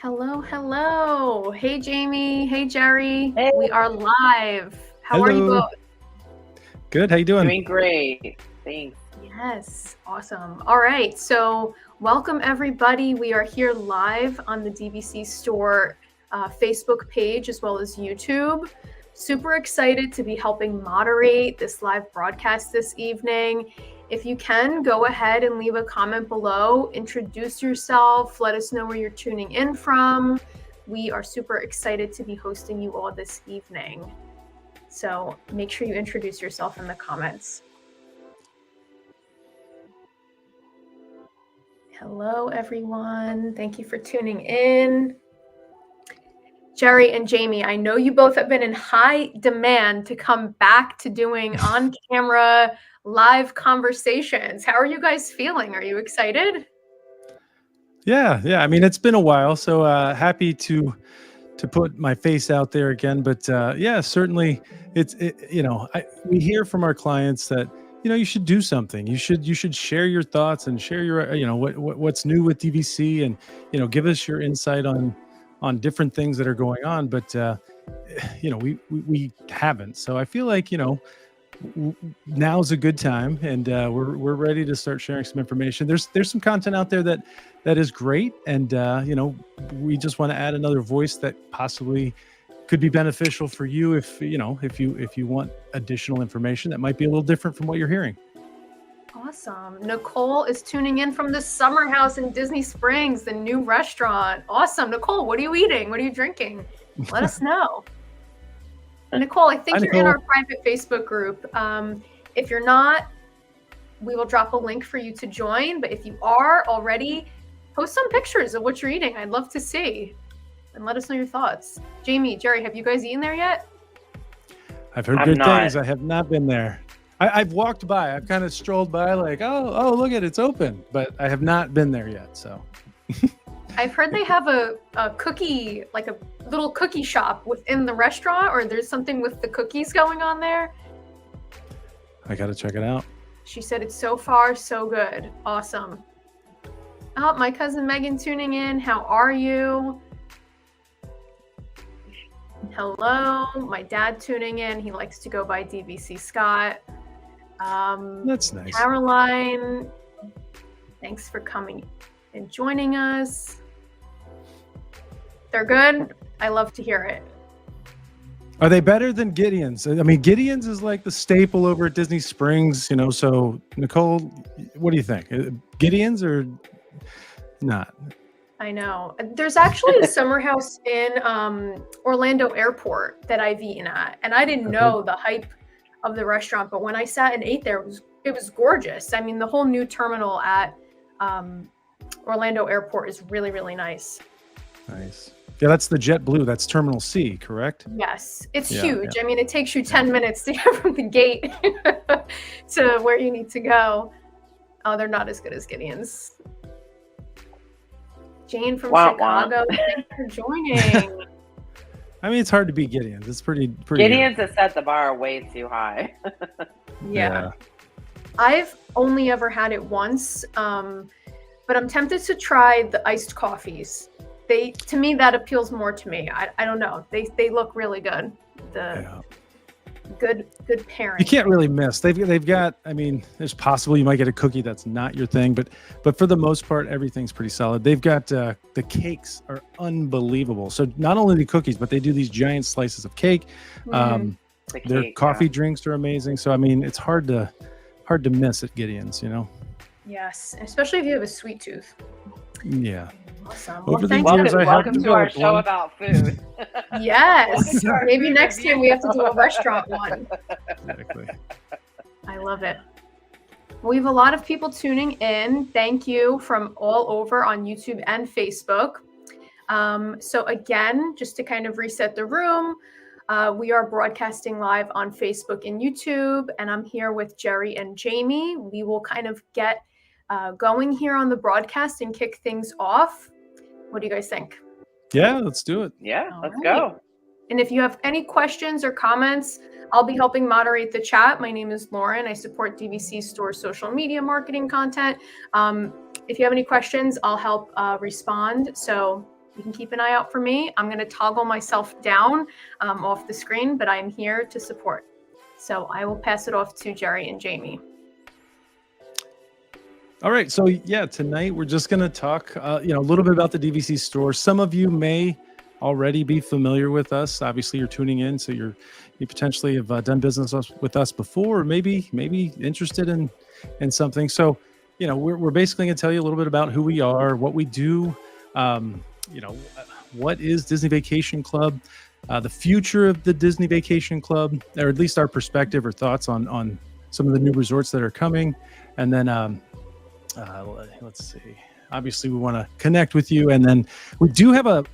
Hello, hello. Hey, Jamie. Hey, Jerry. Hey. We are live. How are you both? Good. How you doing? Doing great. Thanks. Yes. Awesome. All right. So welcome, everybody. We are here live on the DVC Store Facebook page as well as YouTube. Super excited to be helping moderate this live broadcast this evening. If you can, go ahead and leave a comment below. Introduce yourself. Let us know where you're tuning in from. We are super excited to be hosting you all this evening. So make sure you introduce yourself in the comments. Hello, everyone. Thank you for tuning in. Jerry and Jamie, I know you both have been in high demand to come back to doing on-camera live conversations. How are you guys feeling? Are you excited? Yeah. I mean, it's been a while, so happy to put my face out there again. But yeah, certainly, we hear from our clients that you should do something. You should share your thoughts and share your what's new with DVC, and give us your insight on different things that are going on. But we haven't. So I feel like now's a good time, and we're ready to start sharing some information. There's some content out there that is great, and we just want to add another voice that possibly could be beneficial for you if you want additional information that might be a little different from what you're hearing. Awesome. Nicole is tuning in from the Summer House in Disney Springs, the new restaurant. Awesome. Nicole, what are you eating? What are you drinking? Let us know. Nicole, I think you're in our private Facebook group. If you're not, we will drop a link for you to join. But if you are already, post some pictures of what you're eating. I'd love to see. And let us know your thoughts. Jamie, Jerry, have you guys eaten there yet? I've heard good things. I have not been there. I've walked by. I've kind of strolled by like, oh, look at it's open. But I have not been there yet. So I've heard they have a cookie, like a little cookie shop within the restaurant, or there's something with the cookies going on there. I got to check it out. She said it's so far so good. Awesome. Oh, my cousin Megan tuning in. How are you? Hello. My dad tuning in. He likes to go by DVC Scott. That's nice. Caroline, thanks for coming and joining us. They're good. I love to hear it. Are they better than Gideon's? I mean, Gideon's is like the staple over at Disney Springs, so Nicole, what do you think? Gideon's or not? I know. There's actually a summer house in Orlando Airport that I've eaten at, and I didn't know the hype of the restaurant, but when I sat and ate there, it was gorgeous. I mean, the whole new terminal at Orlando Airport is really, really nice. Nice. Yeah, that's the JetBlue. That's Terminal C, correct? Yes, it's huge. Yeah. I mean, it takes you 10 minutes to get from the gate to where you need to go. Oh, they're not as good as Gideon's. Jane from Chicago, thanks for joining. I mean, it's hard to beat Gideon's. It's pretty Gideon's has set the bar way too high. Yeah. I've only ever had it once, but I'm tempted to try the iced coffees. To me, that appeals more to me. I don't know. They look really good. Good pairing. You can't really miss. They've got. I mean, it's possible you might get a cookie that's not your thing, but for the most part, everything's pretty solid. They've got the cakes are unbelievable. So not only the cookies, but they do these giant slices of cake. Their coffee drinks are amazing. So I mean, it's hard to miss at Gideon's. Yes, especially if you have a sweet tooth. Yeah. Awesome. Well, welcome to our show about food. Yes. Maybe next time we have to do a restaurant one. Exactly. I love it. We have a lot of people tuning in. Thank you from all over on YouTube and Facebook. So again, just to kind of reset the room, we are broadcasting live on Facebook and YouTube, and I'm here with Jerry and Jamie. We will kind of get going here on the broadcast and kick things off. What do you guys think? Yeah, let's do it. Yeah, let's go. And if you have any questions or comments, I'll be helping moderate the chat. My name is Lauren. I support DVC Store social media marketing content. If you have any questions, I'll help respond. So you can keep an eye out for me. I'm going to toggle myself down off the screen, but I'm here to support. So I will pass it off to Jerry and Jamie. All right. So yeah, tonight we're just going to talk, a little bit about the DVC store. Some of you may already be familiar with us. Obviously, you're tuning in, so you potentially have done business with us before, or maybe interested in something. So, we're basically going to tell you a little bit about who we are, what we do. What is Disney Vacation Club, the future of the Disney Vacation Club, or at least our perspective or thoughts on some of the new resorts that are coming, and then let's see. Obviously, we want to connect with you, and then we do have a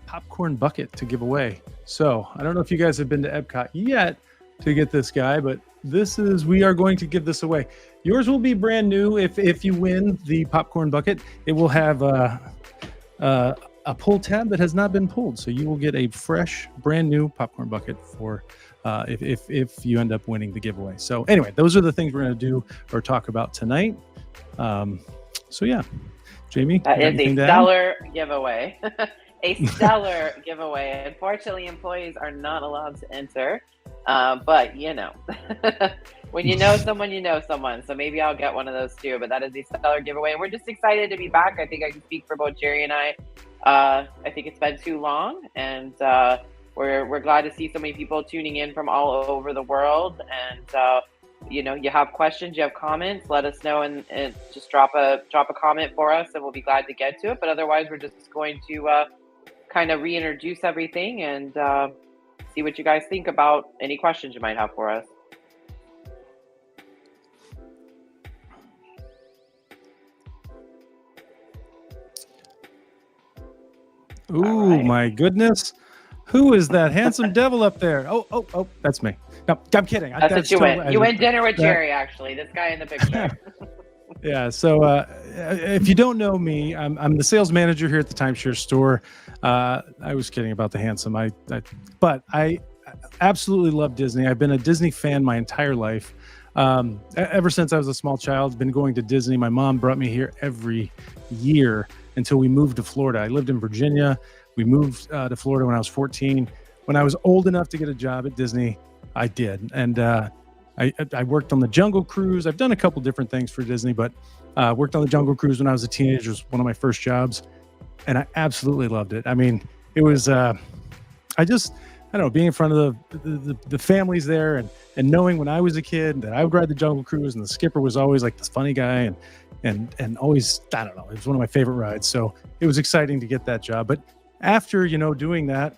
popcorn bucket to give away. So I don't know if you guys have been to Epcot yet to get this guy, but we are going to give this away. Yours will be brand new. If you win the popcorn bucket, it will have a pull tab that has not been pulled. So you will get a fresh, brand new popcorn bucket for if you end up winning the giveaway. So anyway, those are the things we're going to do or talk about tonight. So yeah, Jamie, that is a stellar giveaway. A stellar giveaway. Unfortunately, employees are not allowed to enter, but when you know someone, you know someone. So maybe I'll get one of those too. But that is a stellar giveaway, and we're just excited to be back. I think I can speak for both Jerry and I. I think it's been too long, and we're glad to see so many people tuning in from all over the world. And you have questions, you have comments, let us know, and just drop a comment for us, and we'll be glad to get to it. But otherwise, we're just going to kind of reintroduce everything and see what you guys think about any questions you might have for us. Ooh, right. My goodness. Who is that handsome devil up there? Oh, that's me. No, I'm kidding. That's what you win. You win dinner with Jerry, actually. This guy in the picture. Yeah. So if you don't know me, I'm the sales manager here at the timeshare store. I was kidding about the handsome. But I absolutely love Disney. I've been a Disney fan my entire life. Ever since I was a small child, I've been going to Disney. My mom brought me here every year until we moved to Florida. I lived in Virginia. We moved to Florida when I was 14. When I was old enough to get a job at Disney, I did. And I worked on the Jungle Cruise. I've done a couple different things for Disney, but worked on the Jungle Cruise when I was a teenager. It was one of my first jobs. And I absolutely loved it. I mean, it was, I don't know, being in front of the families there and knowing when I was a kid that I would ride the Jungle Cruise and the skipper was always like this funny guy and always, I don't know, it was one of my favorite rides. So it was exciting to get that job. But after, doing that,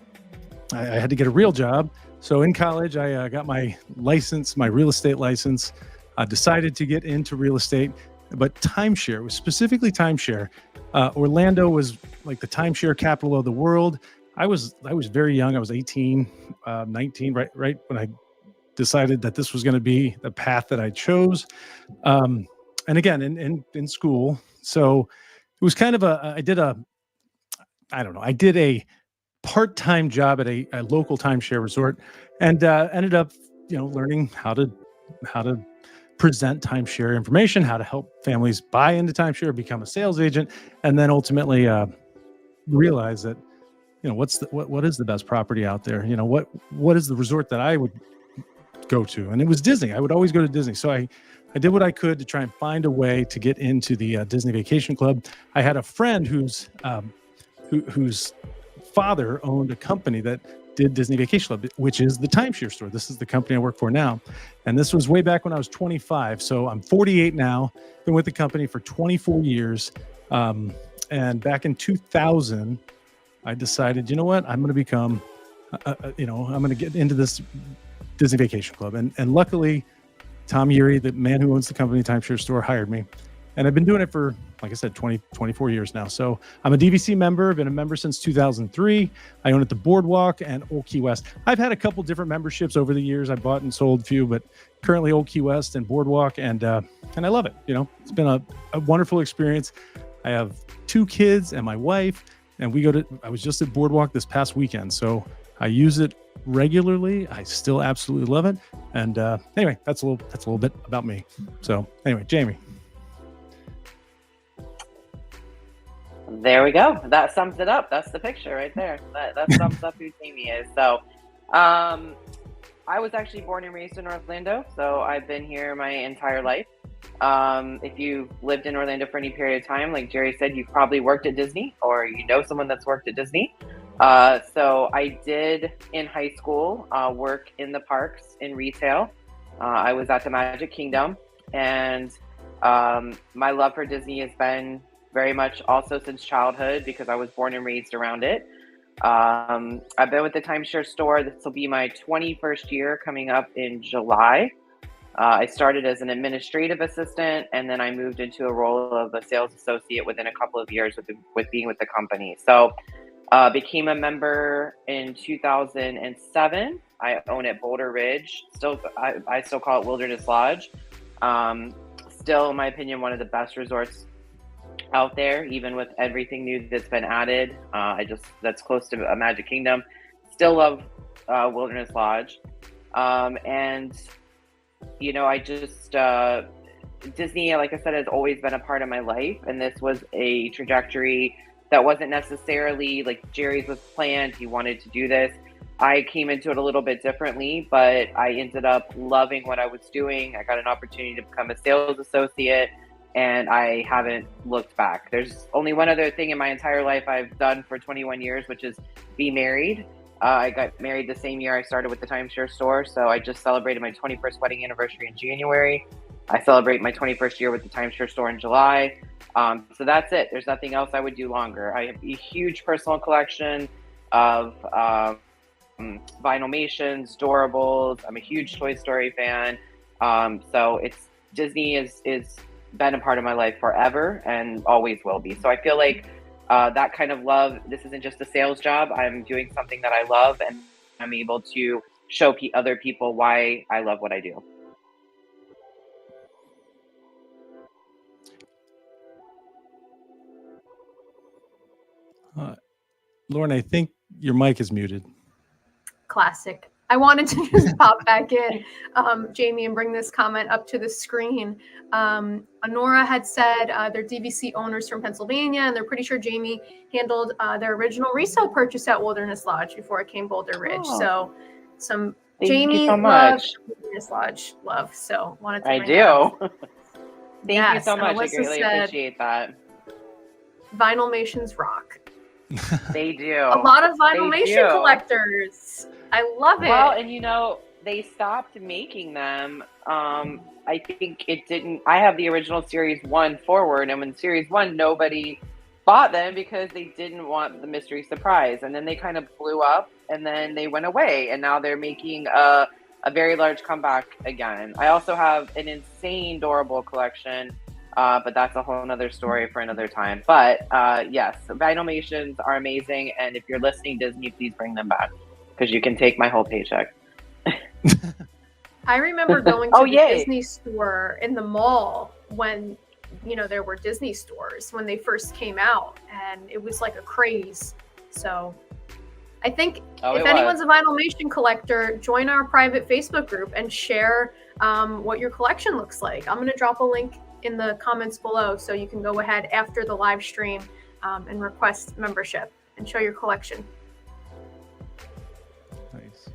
I had to get a real job. So in college, I got my license, my real estate license. I decided to get into real estate, but timeshare, was specifically timeshare. Orlando was like the timeshare capital of the world. I was very young. I was 18, 19, right when I decided that this was going to be the path that I chose. And again, in school. So it was kind of I did a part-time job at a local timeshare resort, and ended up, learning how to present timeshare information, how to help families buy into timeshare, become a sales agent, and then ultimately realize that, what is the best property out there? What is the resort that I would go to? And it was Disney. I would always go to Disney. So I did what I could to try and find a way to get into the Disney Vacation Club. I had a friend whose father owned a company that did Disney Vacation Club, which is the timeshare store. This is the company I work for now. And this was way back when I was 25. So I'm 48 now, been with the company for 24 years. And back in 2000, I decided, you know what, I'm going to become, I'm going to get into this Disney Vacation Club. And luckily, Tom Ury, the man who owns the company timeshare store, hired me. And I've been doing it for, like I said, 24 years now. So I'm a DVC member. I've been a member since 2003. I own at the Boardwalk and Old Key West. I've had a couple different memberships over the years. I bought and sold a few, but currently Old Key West and Boardwalk. And I love it. It's been a wonderful experience. I have 2 kids and my wife, and I was just at Boardwalk this past weekend. So I use it regularly. I still absolutely love it. And anyway, that's a little bit about me. So anyway, Jamie. There we go. That sums it up. That's the picture right there. That sums up who Tammy is. So, I was actually born and raised in Orlando, so I've been here my entire life. If you've lived in Orlando for any period of time, like Jerry said, you've probably worked at Disney or you know someone that's worked at Disney. So I did in high school work in the parks in retail. I was at the Magic Kingdom, and my love for Disney has been very much also since childhood because I was born and raised around it. I've been with the timeshare store. This will be my 21st year coming up in July. I started as an administrative assistant, and then I moved into a role of a sales associate within a couple of years with being with the company. So became a member in 2007. I own at Boulder Ridge. I still call it Wilderness Lodge. Still, in my opinion, one of the best resorts out there, even with everything new that's been added. That's close to a Magic Kingdom. Still love Wilderness Lodge. And you know, Disney, like I said, has always been a part of my life, and this was a trajectory that wasn't necessarily like Jerry's was planned. He wanted to do this. I came into it a little bit differently, but I ended up loving what I was doing. I got an opportunity to become a sales associate, and I haven't looked back. There's only one other thing in my entire life I've done for 21 years, which is be married. I got married the same year I started with the timeshare store, so I just celebrated my 21st wedding anniversary in January. I celebrate my 21st year with the timeshare store in July. So that's it. There's nothing else I would do longer. I have a huge personal collection of Vinylmations, Doorables. I'm a huge Toy Story fan. So Disney is been a part of my life forever and always will be. So I feel like that kind of love, this isn't just a sales job. I'm doing something that I love, and I'm able to show other people why I love what I do. Lauren, I think your mic is muted. Classic. I wanted to just pop back in, Jamie, and bring this comment up to the screen. Honora had said they're DVC owners from Pennsylvania, and they're pretty sure Jamie handled their original resale purchase at Wilderness Lodge before it came Boulder Ridge. So some Jamie love, Wilderness Lodge love. So wanted to. I do. Thank you so much. Alyssa I greatly appreciate that. Vinylmations rock. They do. A lot of Vinylmation collectors. I love it. Well, and you know, they stopped making them. I think it didn't. I have the original Series 1 forward, and when Series 1, nobody bought them because they didn't want the mystery surprise. And then they kind of blew up, and then they went away. And now they're making a very large comeback again. I also have an insane Doorable collection. But that's a whole nother story for another time. But yes, Vinylmations are amazing. And if you're listening, Disney, please bring them back because you can take my whole paycheck. I remember going to the Disney store in the mall when, you know, there were Disney stores when they first came out, and it was like a craze. So I think if anyone's a Vinylmation collector, join our private Facebook group and share what your collection looks like. I'm going to drop a link in the comments below so you can go ahead after the live stream and request membership and show your collection. Nice.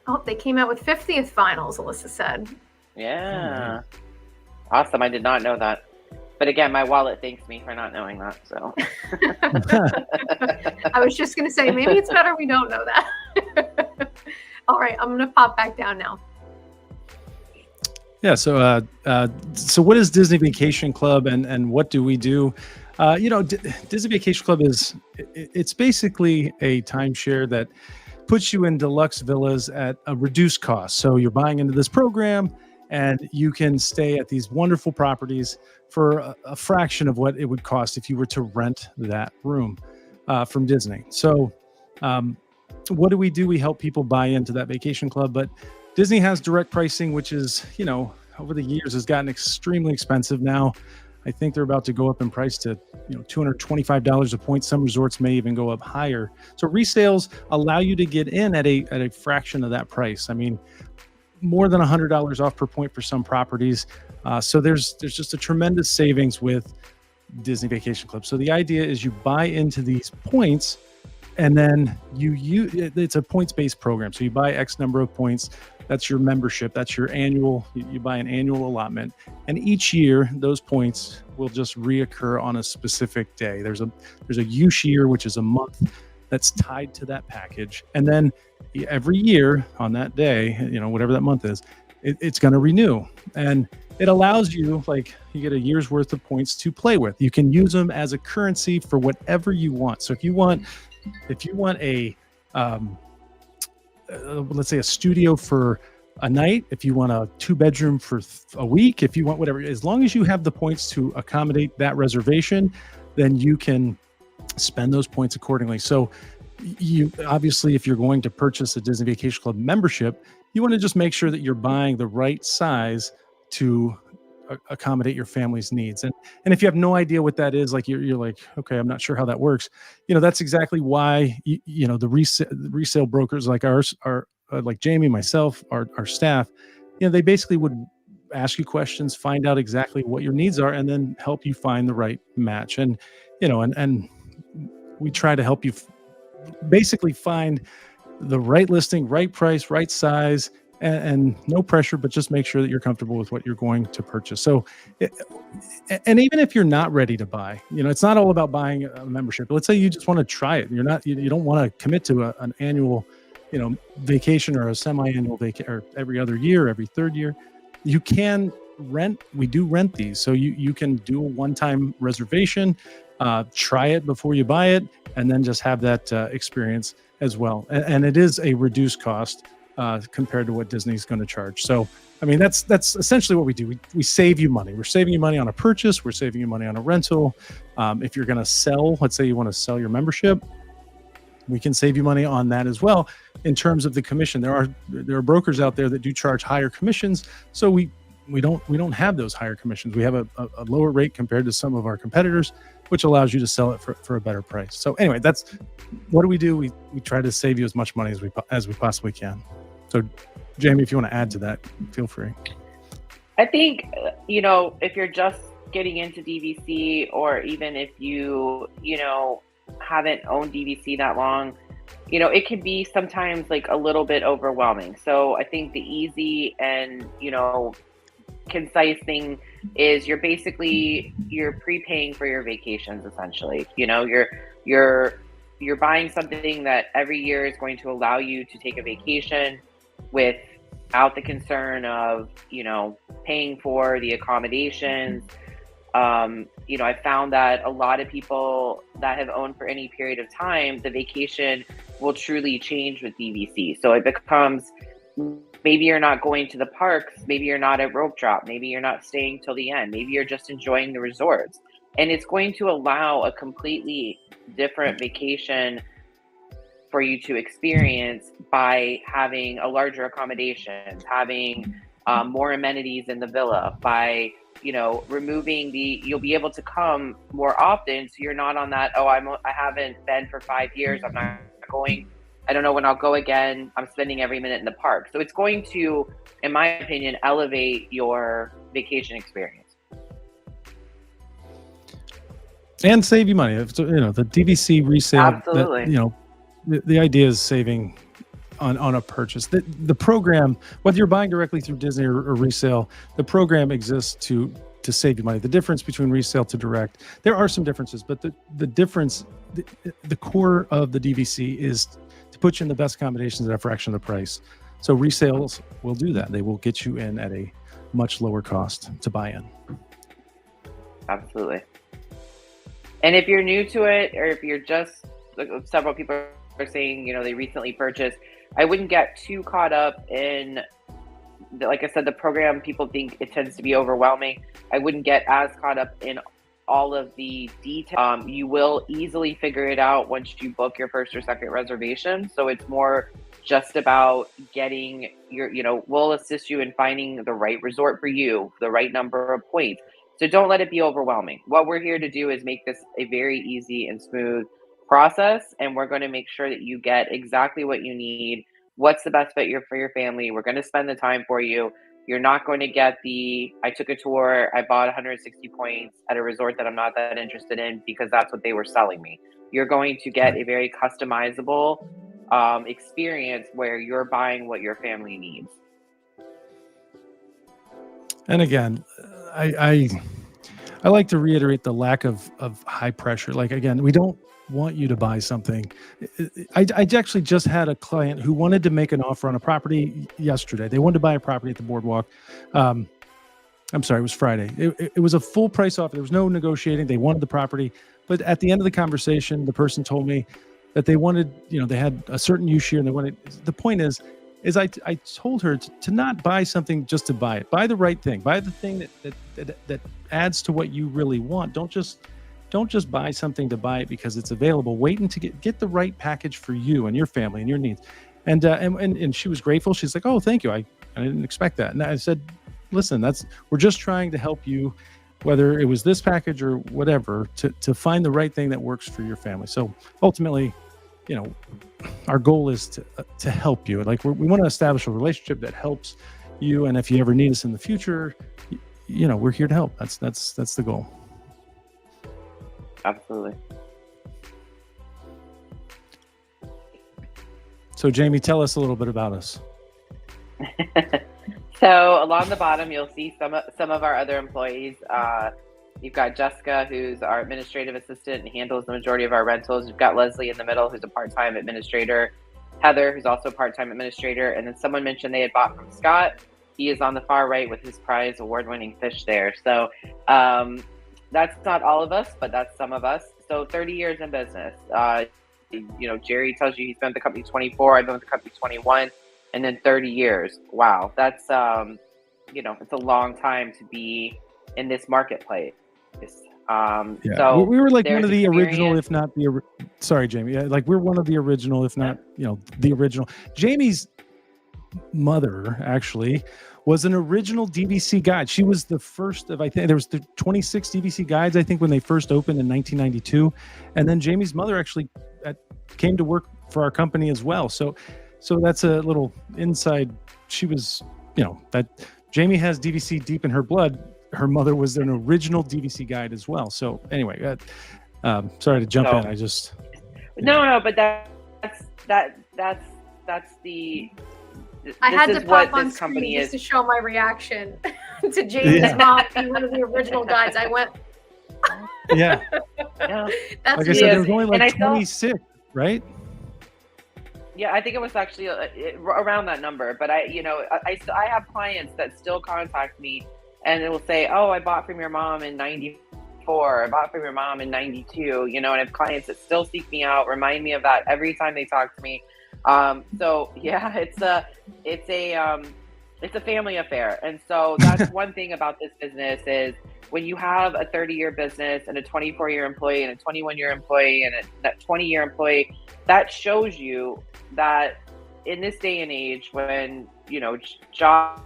Oh, they came out with 50th finals, Alyssa said. Yeah. Awesome. I did not know that. But again, my wallet thanks me for not knowing that. So I was just going to say, maybe it's better we don't know that. All right, I'm going to pop back down now. Yeah. So what is Disney Vacation Club, and what do we do? You know, Disney Vacation Club it's basically a timeshare that puts you in deluxe villas at a reduced cost. So you're buying into this program, and you can stay at these wonderful properties for a fraction of what it would cost if you were to rent that room from Disney. So what do? We help people buy into that vacation club, but Disney has direct pricing, which is, you know, over the years has gotten extremely expensive now. I think they're about to go up in price to, you know, $225 a point. Some resorts may even go up higher. So resales allow you to get in at a fraction of that price. I mean, more than $100 off per point for some properties. So there's just a tremendous savings with Disney Vacation Club. So the idea is you buy into these points, and then it's a points-based program. So you buy X number of points. That's your membership. That's your annual. You buy an annual allotment, and each year those points will just reoccur on a specific day. There's a use year, which is a month that's tied to that package, and then every year on that day, whatever that month is, it's going to renew, and it allows you, like, you get a year's worth of points to play with. You can use them as a currency for whatever you want. So if you want a let's say a studio for a night, if you want a 2-bedroom for a week, if you want whatever, as long as you have the points to accommodate that reservation, then you can spend those points accordingly. So you obviously, if you're going to purchase a Disney Vacation Club membership, you want to just make sure that you're buying the right size to accommodate your family's needs. And if you have no idea what that is, like you're like, okay, I'm not sure how that works. That's exactly why the resale brokers like ours are like Jamie, myself, our staff. They basically would ask you questions, find out exactly what your needs are, and then help you find the right match. And and we try to help you basically find the right listing, right price, right size, and no pressure, but just make sure that you're comfortable with what you're going to purchase. So, and even if you're not ready to buy, it's not all about buying a membership. Let's say you just want to try it. You don't want to commit to an annual, vacation or a semi-annual vacation, or every other year, every third year. You can rent. We do rent these. So you can do a one-time reservation, try it before you buy it, and then just have that experience as well. And it is a reduced cost compared to what Disney's going to charge. So, I mean, that's essentially what we do. We save you money. We're saving you money on a purchase. We're saving you money on a rental. If you're going to sell, let's say you want to sell your membership, we can save you money on that as well. In terms of the commission, there are brokers out there that do charge higher commissions. So we don't have those higher commissions. We have a lower rate compared to some of our competitors, which allows you to sell it for a better price. So anyway, that's what do. We try to save you as much money as we possibly can. So Jamie, if you want to add to that, feel free. I think, if you're just getting into DVC, or even if you haven't owned DVC that long, it can be sometimes like a little bit overwhelming. So I think the easy and, concise thing is you're prepaying for your vacations. Essentially, you're buying something that every year is going to allow you to take a vacation without the concern of, paying for the accommodations. I found that a lot of people that have owned for any period of time, the vacation will truly change with DVC. So it becomes, maybe you're not going to the parks, maybe you're not at rope drop, maybe you're not staying till the end, maybe you're just enjoying the resorts. And it's going to allow a completely different vacation for you to experience by having a larger accommodations, having more amenities in the villa, by removing you'll be able to come more often. So you're not on that, I haven't been for 5 years, I'm not going, I don't know when I'll go again, I'm spending every minute in the park. So it's going to, in my opinion, elevate your vacation experience. And save you money. The DVC resale, absolutely. The idea is saving on a purchase. The program, whether you're buying directly through Disney or resale, the program exists to save you money. The difference between resale to direct, there are some differences, but the difference, the core of the DVC is to put you in the best accommodations at a fraction of the price. So resales will do that. They will get you in at a much lower cost to buy in. Absolutely. And if you're new to it, or if you're just, several people are saying, they recently purchased, I wouldn't get too caught up in, like I said, the program. People think it tends to be overwhelming. I wouldn't get as caught up in all of the details. You will easily figure it out once you book your first or second reservation. So it's more just about getting your, we'll assist you in finding the right resort for you, the right number of points. So don't let it be overwhelming. What we're here to do is make this a very easy and smooth process. And we're going to make sure that you get exactly what you need. What's the best fit for your family? We're going to spend the time for you. You're not going to get I took a tour, I bought 160 points at a resort that I'm not that interested in because that's what they were selling me. You're going to get a very customizable experience where you're buying what your family needs. And again, I like to reiterate the lack of high pressure. Like, again, we don't want you to buy something. I actually just had a client who wanted to make an offer on a property yesterday. They wanted to buy a property at the boardwalk. I'm sorry, it was Friday. It was a full price offer. There was no negotiating. They wanted the property. But at the end of the conversation, the person told me that they wanted, they had a certain use share and they wanted, the point is I told her to not buy something just to buy it. Buy the right thing. Buy the thing that adds to what you really want. Don't just buy something to buy it because it's available. Wait until get the right package for you and your family and your needs. And she was grateful. She's like, oh, thank you. I didn't expect that. And I said, listen, we're just trying to help you, whether it was this package or whatever, to find the right thing that works for your family. So ultimately, our goal is to help you. Like, we want to establish a relationship that helps you. And if you ever need us in the future, we're here to help. That's the goal. Absolutely. So Jamie, tell us a little bit about us. So along the bottom, you'll see some of our other employees. You've got Jessica, who's our administrative assistant and handles the majority of our rentals. You've got Leslie in the middle, who's a part-time administrator. Heather, who's also a part-time administrator. And then someone mentioned they had bought from Scott. He is on the far right with his prize award-winning fish there. So that's not all of us, but that's some of us. So 30 years in business. Jerry tells you he's been with the company 24. I've been with the company 21. And then 30 years. Wow. That's, it's a long time to be in this marketplace. So we were like one of the original, if not the, sorry, Jamie. Like, we're one of the original, if not, the original. Jamie's mother actually was an original DVC guide. She was the first of, I think there was 26 DVC guides, I think, when they first opened in 1992. And then Jamie's mother actually came to work for our company as well. So that's a little inside. She was, that Jamie has DVC deep in her blood. Her mother was an original DVC guide as well. So anyway, sorry to jump in. I just no, but that's the. I had to pop on screen just to show my reaction to Jamie's mom being one of the original guides. I went. Yeah. That's like I said, there was only like 26, right? Yeah, I think it was actually around that number. But I have clients that still contact me. And it will say, oh, I bought from your mom in 94. I bought from your mom in 92. And I have clients that still seek me out, remind me of that every time they talk to me. So yeah, it's a family affair. And so that's one thing about this business is when you have a 30-year business and a 24-year employee and a 21-year employee and that 20-year employee, that shows you that in this day and age when, jobs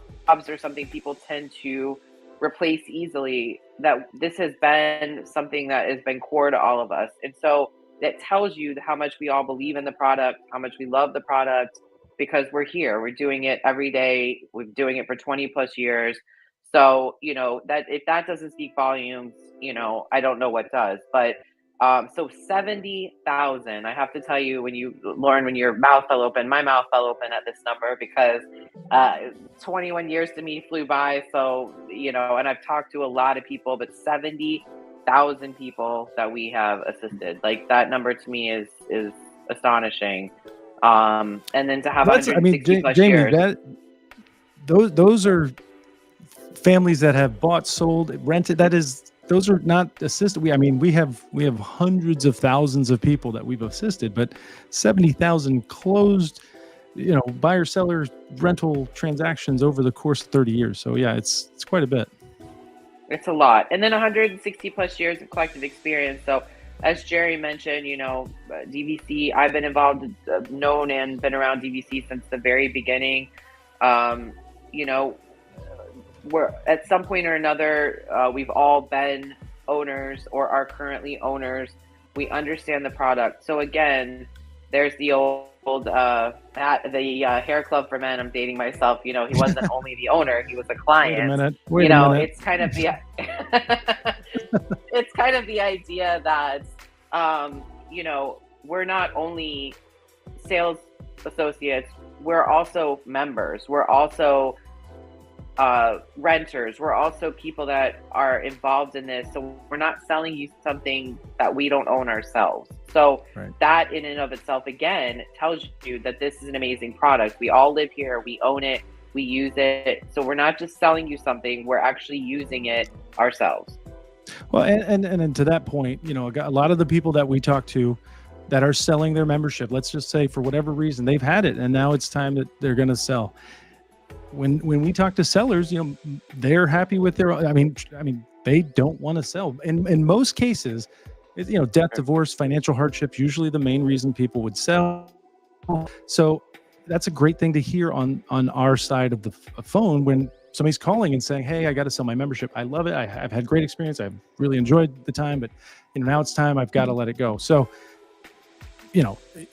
are something people tend to replace easily, that this has been something that has been core to all of us. And so that tells you how much we all believe in the product, how much we love the product, because we're here, we're doing it every day. We're doing it for 20 plus years. So, that if that doesn't speak volumes, I don't know what does. But so 70,000, I have to tell you, Lauren, when your mouth fell open, my mouth fell open at this number because 21 years to me flew by. So, and I've talked to a lot of people, but 70,000 people that we have assisted, like that number to me is astonishing. And then to have 160 plus Jamie, years. Those are families that have bought, sold, rented. Those are not assisted. We have hundreds of thousands of people that we've assisted, but 70,000 closed, buyer seller rental transactions over the course of 30 years. So yeah, it's quite a bit. It's a lot. And then 160 plus years of collective experience. So as Jerry mentioned, DVC, I've been involved, known and been around DVC since the very beginning. We're at some point or another, we've all been owners or are currently owners. We understand the product. So again, there's the old at the hair club for men, I'm dating myself. He wasn't only the owner; he was a Wait a client. minute. Wait a minute. It's kind of the it's kind of the idea that we're not only sales associates, we're also members. We're also renters. We're also people that are involved in this. So we're not selling you something that we don't own ourselves. So that in and of itself, again, tells you that this is an amazing product. We all live here. We own it. We use it. So we're not just selling you something. We're actually using it ourselves. Well, and to that point, a lot of the people that we talk to that are selling their membership, let's just say for whatever reason, they've had it and now it's time that they're going to sell. When we talk to sellers, they're happy with their, I mean, they don't want to sell. In most cases, death, divorce, financial hardship, usually the main reason people would sell. So that's a great thing to hear on our side of the phone when somebody's calling and saying, hey, I got to sell my membership. I love it. I've had great experience. I've really enjoyed the time, but now it's time. I've got to let it go. So,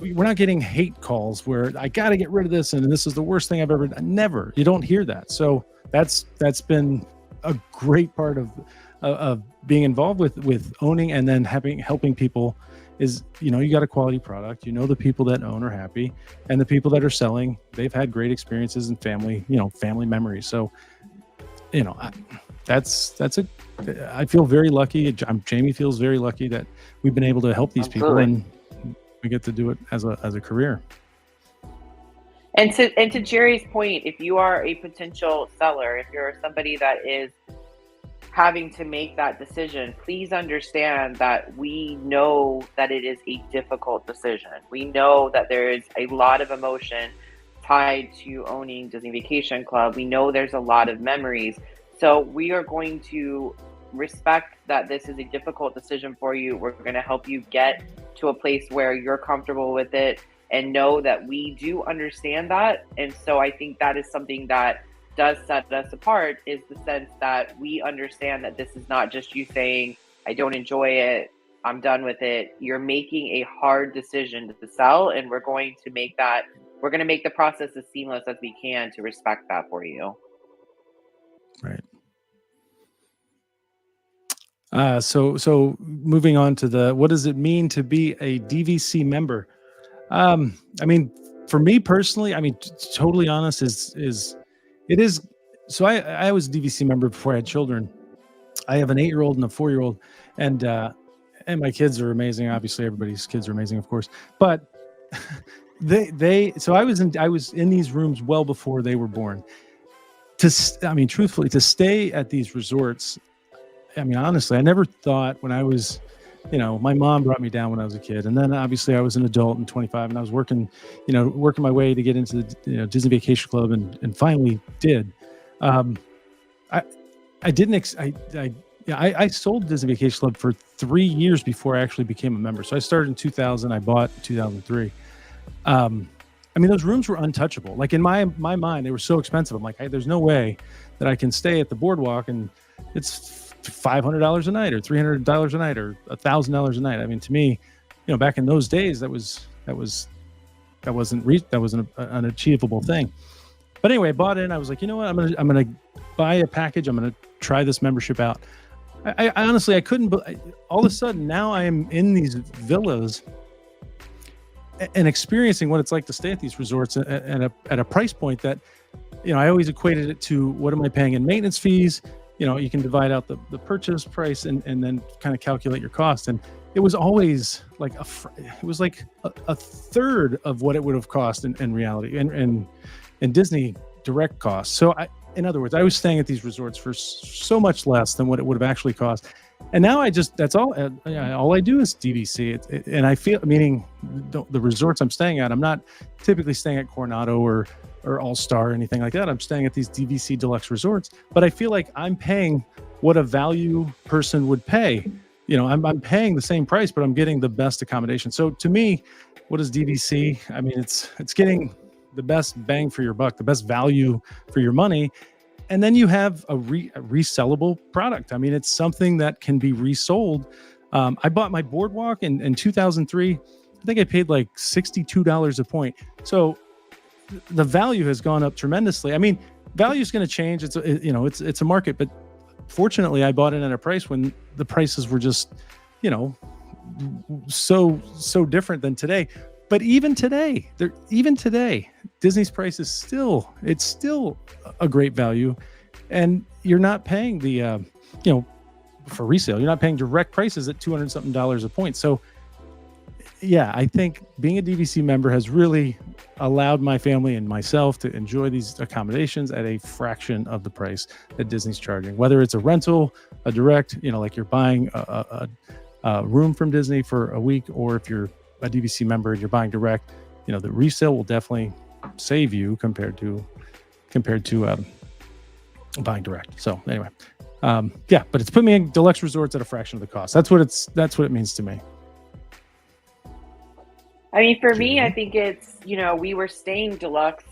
we're not getting hate calls where I got to get rid of this and this is the worst thing I've ever done. Never. You don't hear that. So that's been a great part of being involved with owning and then helping people is, you got a quality product, the people that own are happy and the people that are selling, they've had great experiences and family memories. So, I feel very lucky. Jamie feels very lucky that we've been able to help these people and we get to do it as a career. And to Jerry's point, if you are a potential seller, if you're somebody that is having to make that decision, please understand that we know that it is a difficult decision. We know that there is a lot of emotion tied to owning Disney Vacation Club. We know there's a lot of memories. So we are going to respect that this is a difficult decision for you. We're going to help you get to a place where you're comfortable with it and know that we do understand that. And so I think that is something that does set us apart, is the sense that we understand that this is not just you saying, I don't enjoy it, I'm done with it. You're making a hard decision to sell, and we're going to make the process as seamless as we can to respect that for you. Right. So moving on to what does it mean to be a DVC member? For me personally, totally honest it is. So I was a DVC member before I had children. I have an 8-year-old and a 4-year-old, and my kids are amazing. Obviously, everybody's kids are amazing, of course. But so I was in these rooms well before they were born. Truthfully, to stay at these resorts. Honestly, I never thought when I was, my mom brought me down when I was a kid. And then obviously I was an adult and 25 and I was working my way to get into the Disney Vacation Club and finally did. I sold Disney Vacation Club for 3 years before I actually became a member. So I started in 2000, I bought in 2003. Those rooms were untouchable. Like in my mind, they were so expensive. I'm like, hey, there's no way that I can stay at the boardwalk and it's $500 a night or $300 a night or $1,000 a night. To me, back in those days, that wasn't an achievable thing. But anyway, I bought in. I was like, you know what? I'm gonna buy a package. I'm gonna try this membership out. I honestly, I couldn't. All of a sudden, now I am in these villas and experiencing what it's like to stay at these resorts at a price point that, I always equated it to what am I paying in maintenance fees. You can divide out the purchase price and then kind of calculate your cost. And it was always like a third of what it would have cost in reality and Disney direct costs. So in other words, I was staying at these resorts for so much less than what it would have actually cost. And now that's all I do is DVC. And I feel, meaning the resorts I'm staying at, I'm not typically staying at Coronado or All-Star or anything like that. I'm staying at these DVC deluxe resorts, but I feel like I'm paying what a value person would pay. I'm paying the same price, but I'm getting the best accommodation. So to me, what is DVC? It's getting the best bang for your buck, the best value for your money. And then you have a resellable product. It's something that can be resold. I bought my boardwalk in 2003. I think I paid like $62 a point. So the value has gone up tremendously. I mean, value is going to change. It's a market, but fortunately I bought it at a price when the prices were just, so different than today. But even today, Disney's price is still a great value, and you're not paying the, for resale, you're not paying direct prices at $200 something a point. So yeah, I think being a DVC member has really allowed my family and myself to enjoy these accommodations at a fraction of the price that Disney's charging, whether it's a rental, a direct, like you're buying a room from Disney for a week, or if you're a DVC member and you're buying direct, the resale will definitely save you compared to buying direct. So anyway, but it's put me in deluxe resorts at a fraction of the cost. That's what it means to me. I mean, for me, I think it's, we were staying deluxe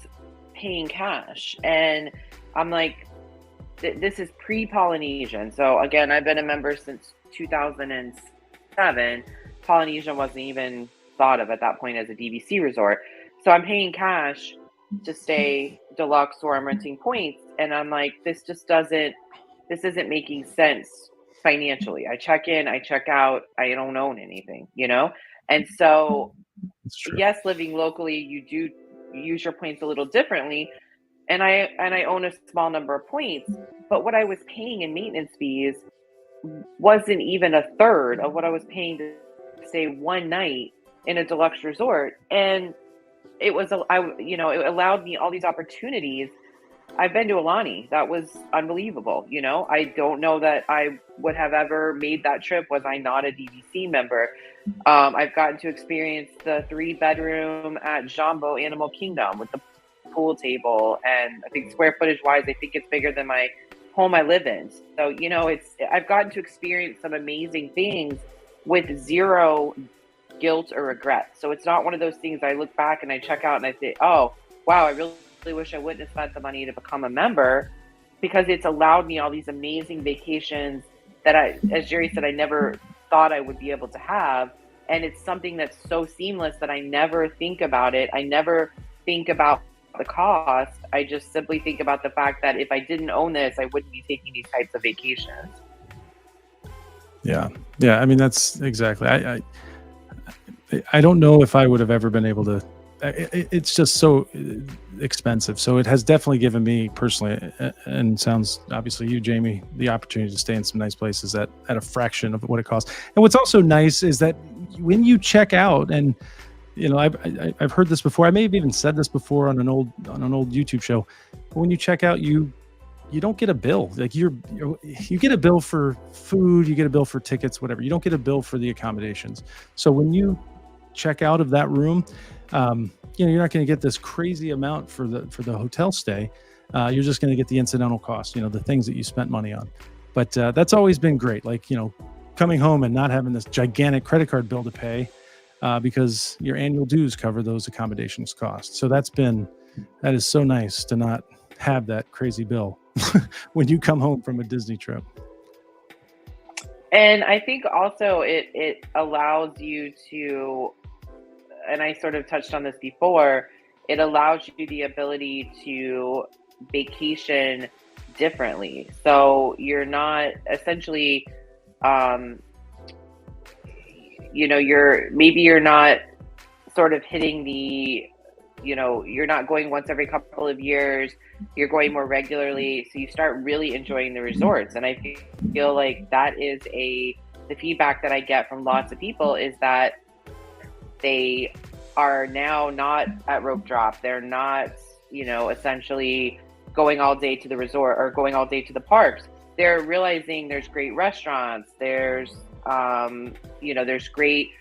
paying cash, and I'm like, this is pre-Polynesian. So again, I've been a member since 2007. Polynesian wasn't even thought of at that point as a DVC resort. So I'm paying cash to stay deluxe, or I'm renting points. And I'm like, this isn't making sense financially. I check in, I check out, I don't own anything, And so, yes, living locally, you do use your points a little differently. And I own a small number of points, but what I was paying in maintenance fees wasn't even a third of what I was paying to stay one night in a deluxe resort. And it allowed me all these opportunities. I've been to Alani. That was unbelievable. I don't know that I would have ever made that trip was I not a DVC member. I've gotten to experience the 3-bedroom at Jambo Animal Kingdom with the pool table. And I think square footage wise, I think it's bigger than my home I live in. So, I've gotten to experience some amazing things with zero guilt or regret. So it's not one of those things I look back and I check out and I say, oh, wow, I really wish I wouldn't have spent the money to become a member, because it's allowed me all these amazing vacations that as Jerry said, I never thought I would be able to have. And it's something that's so seamless that I never think about it. I never think about the cost. I just simply think about the fact that if I didn't own this, I wouldn't be taking these types of vacations. Yeah. I mean, that's exactly. I don't know if I would have ever been able to. It's just so expensive. So it has definitely given me personally, and sounds obviously you, Jamie, the opportunity to stay in some nice places at a fraction of what it costs. And what's also nice is that when you check out, and I've heard this before. I may have even said this before on an old YouTube show. But when you check out, you don't get a bill. Like you get a bill for food, you get a bill for tickets, whatever. You don't get a bill for the accommodations. So when you check out of that room, you're not going to get this crazy amount for the hotel stay. You're just going to get the incidental cost, the things that you spent money on. But that's always been great. Like, coming home and not having this gigantic credit card bill to pay, because your annual dues cover those accommodations costs. So that is so nice to not have that crazy bill when you come home from a Disney trip. And I think also it allows you to, and I sort of touched on this before, it allows you the ability to vacation differently. So you're not essentially, you're not sort of hitting the, you're not going once every couple of years, you're going more regularly. So you start really enjoying the resorts. And I feel like that is the feedback that I get from lots of people is that they are now not at rope drop. They're not, essentially going all day to the resort or going all day to the parks. They're realizing there's great restaurants, there's great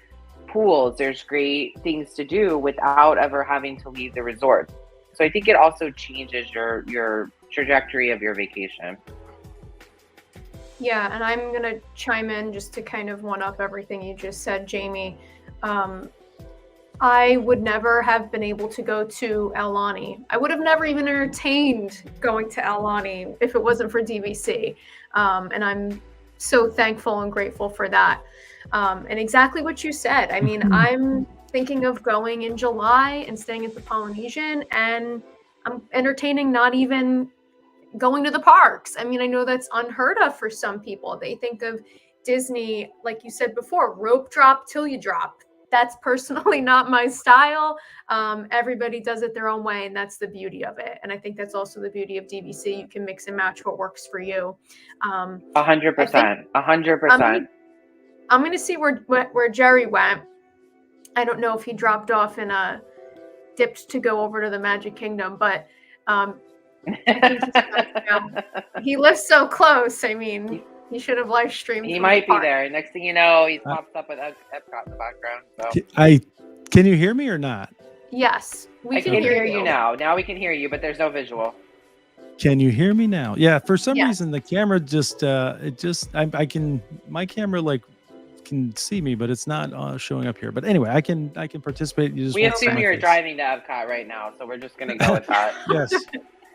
pools, there's great things to do without ever having to leave the resort. So I think it also changes your trajectory of your vacation. Yeah, and I'm going to chime in just to kind of one up everything you just said, Jamie. I would never have been able to go to Aulani. I would have never even entertained going to Aulani if it wasn't for DVC. And I'm so thankful and grateful for that. And exactly what you said. I mean, I'm thinking of going in July and staying at the Polynesian, and I'm entertaining not even going to the parks. I mean, I know that's unheard of for some people. They think of Disney, like you said before, rope drop till you drop. That's personally not my style. Everybody does it their own way, and that's the beauty of it. And I think that's also the beauty of DVC. You can mix and match what works for you. 100%. 100%. I'm gonna see where Jerry went. I don't know if he dropped off and dipped to go over to the Magic Kingdom, but I think he's back now. He lives so close. I mean, he should have live streamed. He might be there. Next thing you know, he pops up with Epcot in the background. So. Can you hear me or not? Yes, we can hear you now. Now we can hear you, but there's no visual. Can you hear me now? Yeah, for some reason the camera just my camera like can see me, but it's not showing up here. But anyway, I can participate. We assume you're driving to Epcot right now, so we're just gonna go with that. Yes,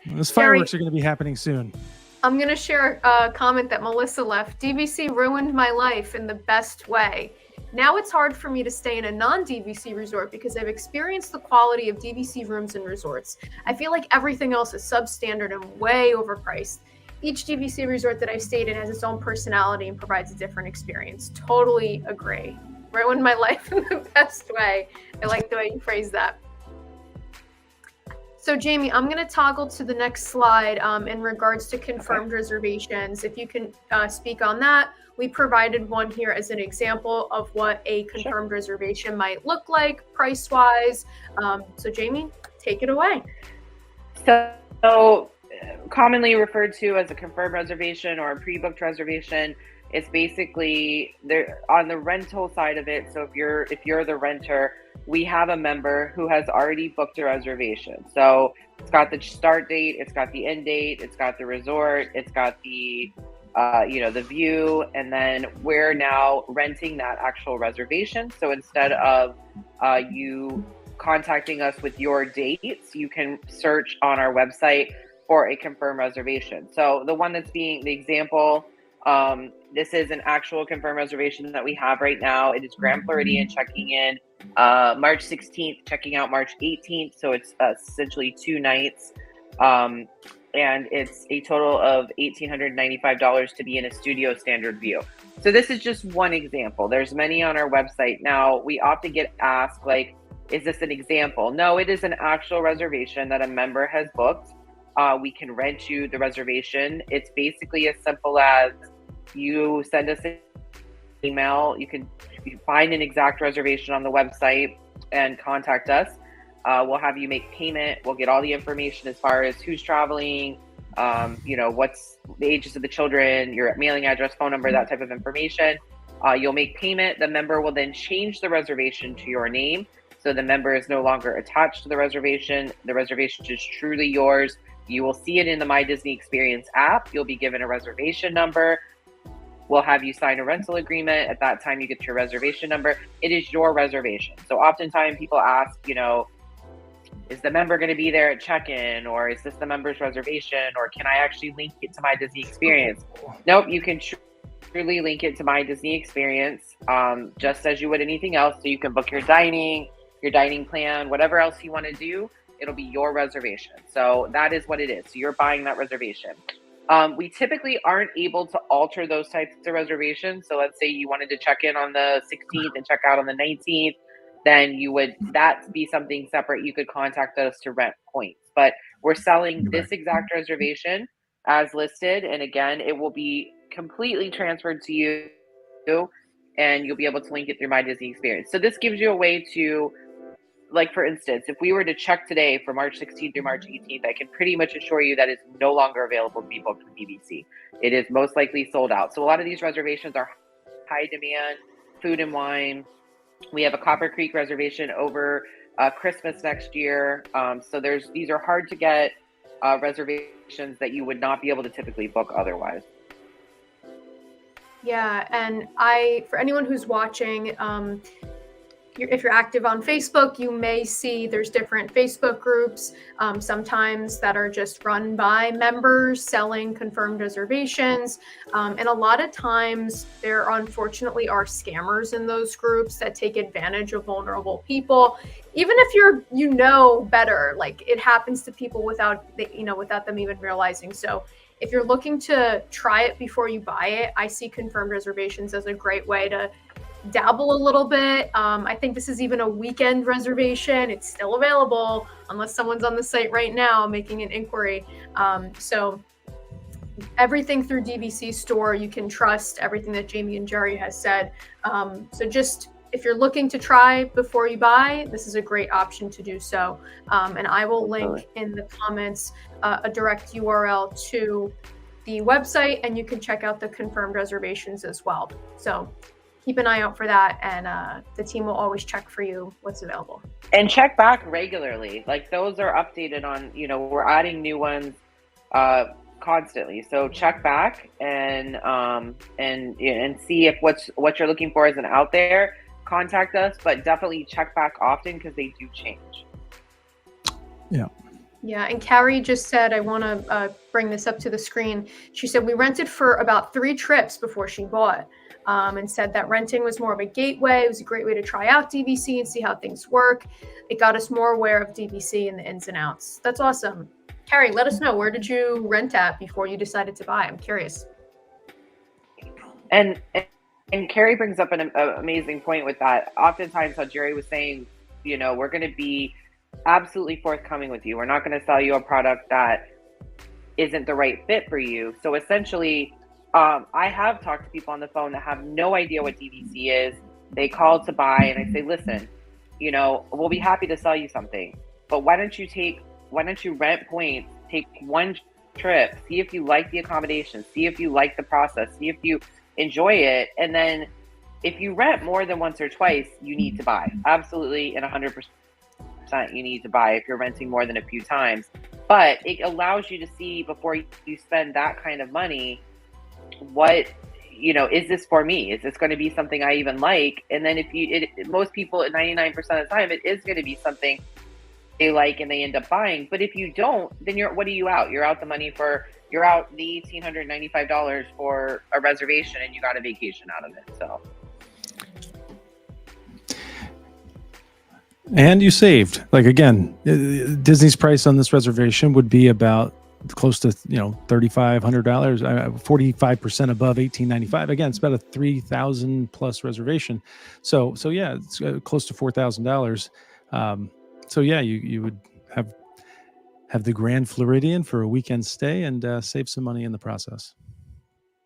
those fireworks are going to be happening soon. I'm going to share a comment that Melissa left. DVC ruined my life in the best way. Now it's hard for me to stay in a non-DVC resort because I've experienced the quality of DVC rooms and resorts. I feel like everything else is substandard and way overpriced. Each DVC resort that I've stayed in has its own personality and provides a different experience. Totally agree. Ruined my life in the best way. I like the way you phrased that. So Jamie, I'm going to toggle to the next slide in regards to confirmed reservations. If you can speak on that. We provided one here as an example of what a confirmed reservation might look like price-wise. So Jamie, take it away. So commonly referred to as a confirmed reservation or a pre-booked reservation, it's basically there on the rental side of it. So if you're the renter, we have a member who has already booked a reservation. So it's got the start date, it's got the end date, it's got the resort, it's got the the view, and then we're now renting that actual reservation. So instead of you contacting us with your dates, you can search on our website for a confirmed reservation. So the one that's being the example, this is an actual confirmed reservation that we have right now. It is Grand Floridian checking in March 16th, checking out March 18th. So it's essentially 2 nights. And it's a total of $1,895 to be in a studio standard view. So this is just one example. There's many on our website. Now, we often get asked, like, is this an example? No, it is an actual reservation that a member has booked. We can rent you the reservation. It's basically as simple as you send us an email. You can find an exact reservation on the website and contact us. We'll have you make payment. We'll get all the information as far as who's traveling, what's the ages of the children, your mailing address, phone number, that type of information. You'll make payment. The member will then change the reservation to your name. So the member is no longer attached to the reservation. The reservation is truly yours. You will see it in the My Disney Experience app. You'll be given a reservation number. We'll have you sign a rental agreement. At that time, you get your reservation number. It is your reservation. So oftentimes people ask, is the member going to be there at check-in, or is this the member's reservation, or can I actually link it to My Disney Experience? Nope, you can truly link it to My Disney Experience, just as you would anything else. So you can book your dining plan, whatever else you want to do, it'll be your reservation. So that is what it is. So you're buying that reservation. We typically aren't able to alter those types of reservations. So let's say you wanted to check in on the 16th and check out on the 19th. Then that be something separate. You could contact us to rent points, but we're selling this exact reservation as listed. And again, it will be completely transferred to you, and you'll be able to link it through My Disney Experience. So this gives you a way to, like, for instance, if we were to check today for March 16th through March 18th, I can pretty much assure you that it's no longer available to be booked with DVC. It is most likely sold out. So a lot of these reservations are high demand, food and wine. We have a Copper Creek reservation over Christmas next year. So these are hard to get reservations that you would not be able to typically book otherwise. Yeah, and for anyone who's watching, if you're active on Facebook, you may see there's different Facebook groups, sometimes that are just run by members selling confirmed reservations. And a lot of times there unfortunately are scammers in those groups that take advantage of vulnerable people. Even if you know better, like it happens to people without them even realizing. So if you're looking to try it before you buy it, I see confirmed reservations as a great way to dabble a little bit. I think this is even a weekend reservation. It's still available unless someone's on the site right now making an inquiry. So everything through DVC store, you can trust everything that Jamie and Jerry has said. So just if you're looking to try before you buy, this is a great option to do so. And I will link in the comments a direct URL to the website, and you can check out the confirmed reservations as well. So keep an eye out for that, and the team will always check for you what's available. And check back regularly. Like those are updated on, we're adding new ones constantly. So check back and see if what you're looking for isn't out there. Contact us, but definitely check back often because they do change. Yeah. Yeah, and Carrie just said, I want to bring this up to the screen. She said, we rented for about 3 trips before she bought, and said that renting was more of a gateway. It was a great way to try out DVC and see how things work. It got us more aware of DVC and the ins and outs. That's awesome. Carrie, let us know, where did you rent at before you decided to buy? I'm curious. And Carrie brings up an amazing point with that. Oftentimes, how Jerry was saying, we're going to be absolutely forthcoming with you. We're not going to sell you a product that isn't the right fit for you. So essentially, I have talked to people on the phone that have no idea what DVC is. They call to buy, and I say, listen, we'll be happy to sell you something, but why don't you rent points, take 1 trip, see if you like the accommodation, see if you like the process, see if you enjoy it, and then if you rent more than once or twice, you need to buy. Absolutely, and 100%. You need to buy if you're renting more than a few times. But it allows you to see before you spend that kind of money, what, is this for me? Is this going to be something I even like? And then most people at 99% of the time, it is going to be something they like and they end up buying. But if you don't, then what are you out? You're out the $1,895 for a reservation, and you got a vacation out of it. So. And you saved. Like, again, Disney's price on this reservation would be about close to $3,500, 45% above $1,895. Again, it's about a $3,000 plus reservation. So yeah, it's close to $4,000. So yeah, you would have the Grand Floridian for a weekend stay and save some money in the process.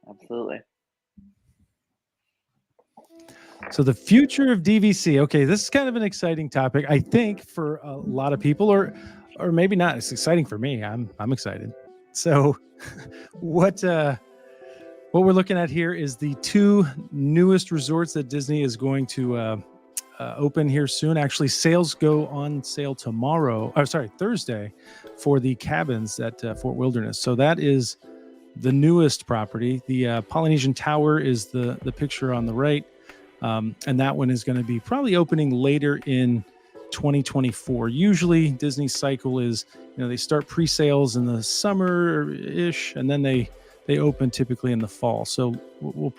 Absolutely. So the future of DVC. Okay, this is kind of an exciting topic, I think, for a lot of people, or maybe not. It's exciting for me. I'm excited. So what we're looking at here is the 2 newest resorts that Disney is going to open here soon. Actually, sales go on sale Thursday, for the cabins at Fort Wilderness. So that is the newest property. The Polynesian Tower is the picture on the right. And that one is going to be probably opening later in 2024. Usually Disney's cycle is, they start pre-sales in the summer-ish, and then they open typically in the fall. So we'll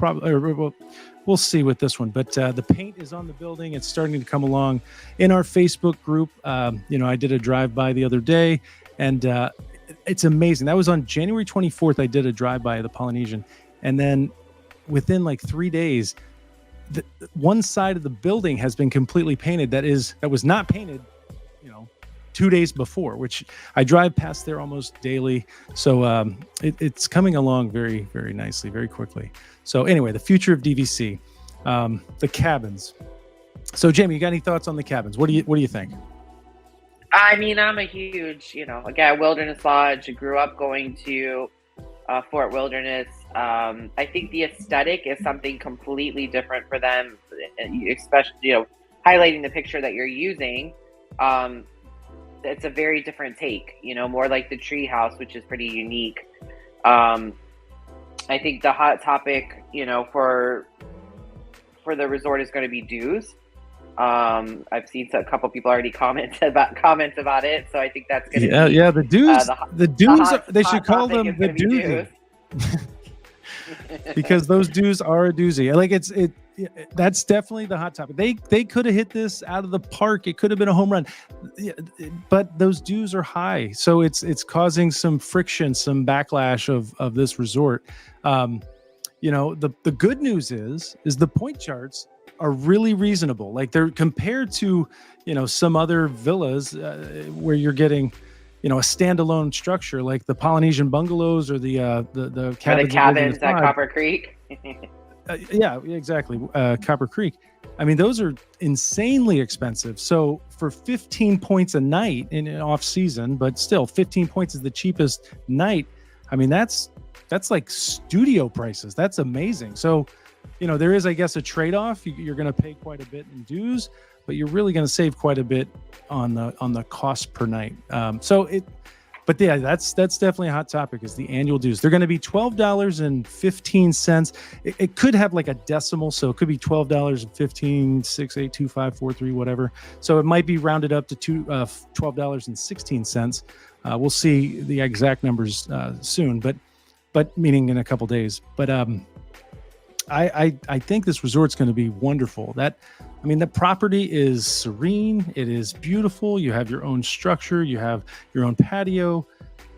see with this one. But the paint is on the building. It's starting to come along. In our Facebook group, I did a drive-by the other day, and it's amazing. That was on January 24th. I did a drive-by of the Polynesian, and then within like 3 days, one side of the building has been completely painted that was not painted 2 days before, which I drive past there almost daily. So it's coming along very, very nicely, very quickly. So anyway, the future of DVC, the cabins. So Jamie, you got any thoughts on the cabins? What do you think? I mean, I'm a huge, again, Wilderness Lodge. I grew up going to Fort Wilderness. I think the aesthetic is something completely different for them, especially, highlighting the picture that you're using. It's a very different take, more like the tree house, which is pretty unique. I think the hot topic, for the resort is going to be dues. I've seen a couple people already comment about it, so I think that's going to be the dues. The dues. They should call them the doozy. Because those dues are a doozy. Like that's definitely the hot topic. They could have hit this out of the park. It could have been a home run, but those dues are high, so it's causing some friction, some backlash of this resort. The good news is the point charts are really reasonable. Like they're compared to some other villas where you're getting a standalone structure like the Polynesian bungalows or the cabins at Copper Creek. Yeah, exactly. Copper Creek. I mean, those are insanely expensive. So for 15 points a night in an off season, but still 15 points is the cheapest night. I mean, that's like studio prices. That's amazing. So, there is, I guess, a trade-off. You're going to pay quite a bit in dues, but you're really going to save quite a bit on the cost per night. But yeah, that's definitely a hot topic is the annual dues. They're going to be $12.15. It could have like a decimal, so it could be $12.15, 6, 8, 2, 5, 4, 3, whatever. So it might be rounded up to $12.16. We'll see the exact numbers soon, but meaning in a couple days. But I think this resort's going to be wonderful. The property is serene. It is beautiful. You have your own structure. You have your own patio.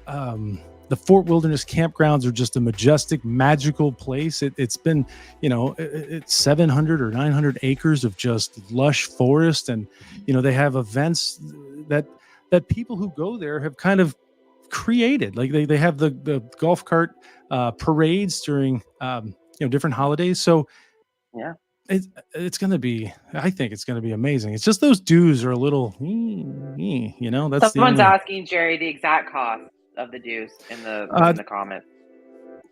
The Fort Wilderness campgrounds are just a majestic, magical place. It's been, it's 700 or 900 acres of just lush forest. And, they have events that people who go there have kind of created. Like they have the golf cart parades during, different holidays. So yeah. It's going to be, I think it's going to be amazing. It's just those dues are a little, that's someone's asking Jerry the exact cost of the dues in the comments.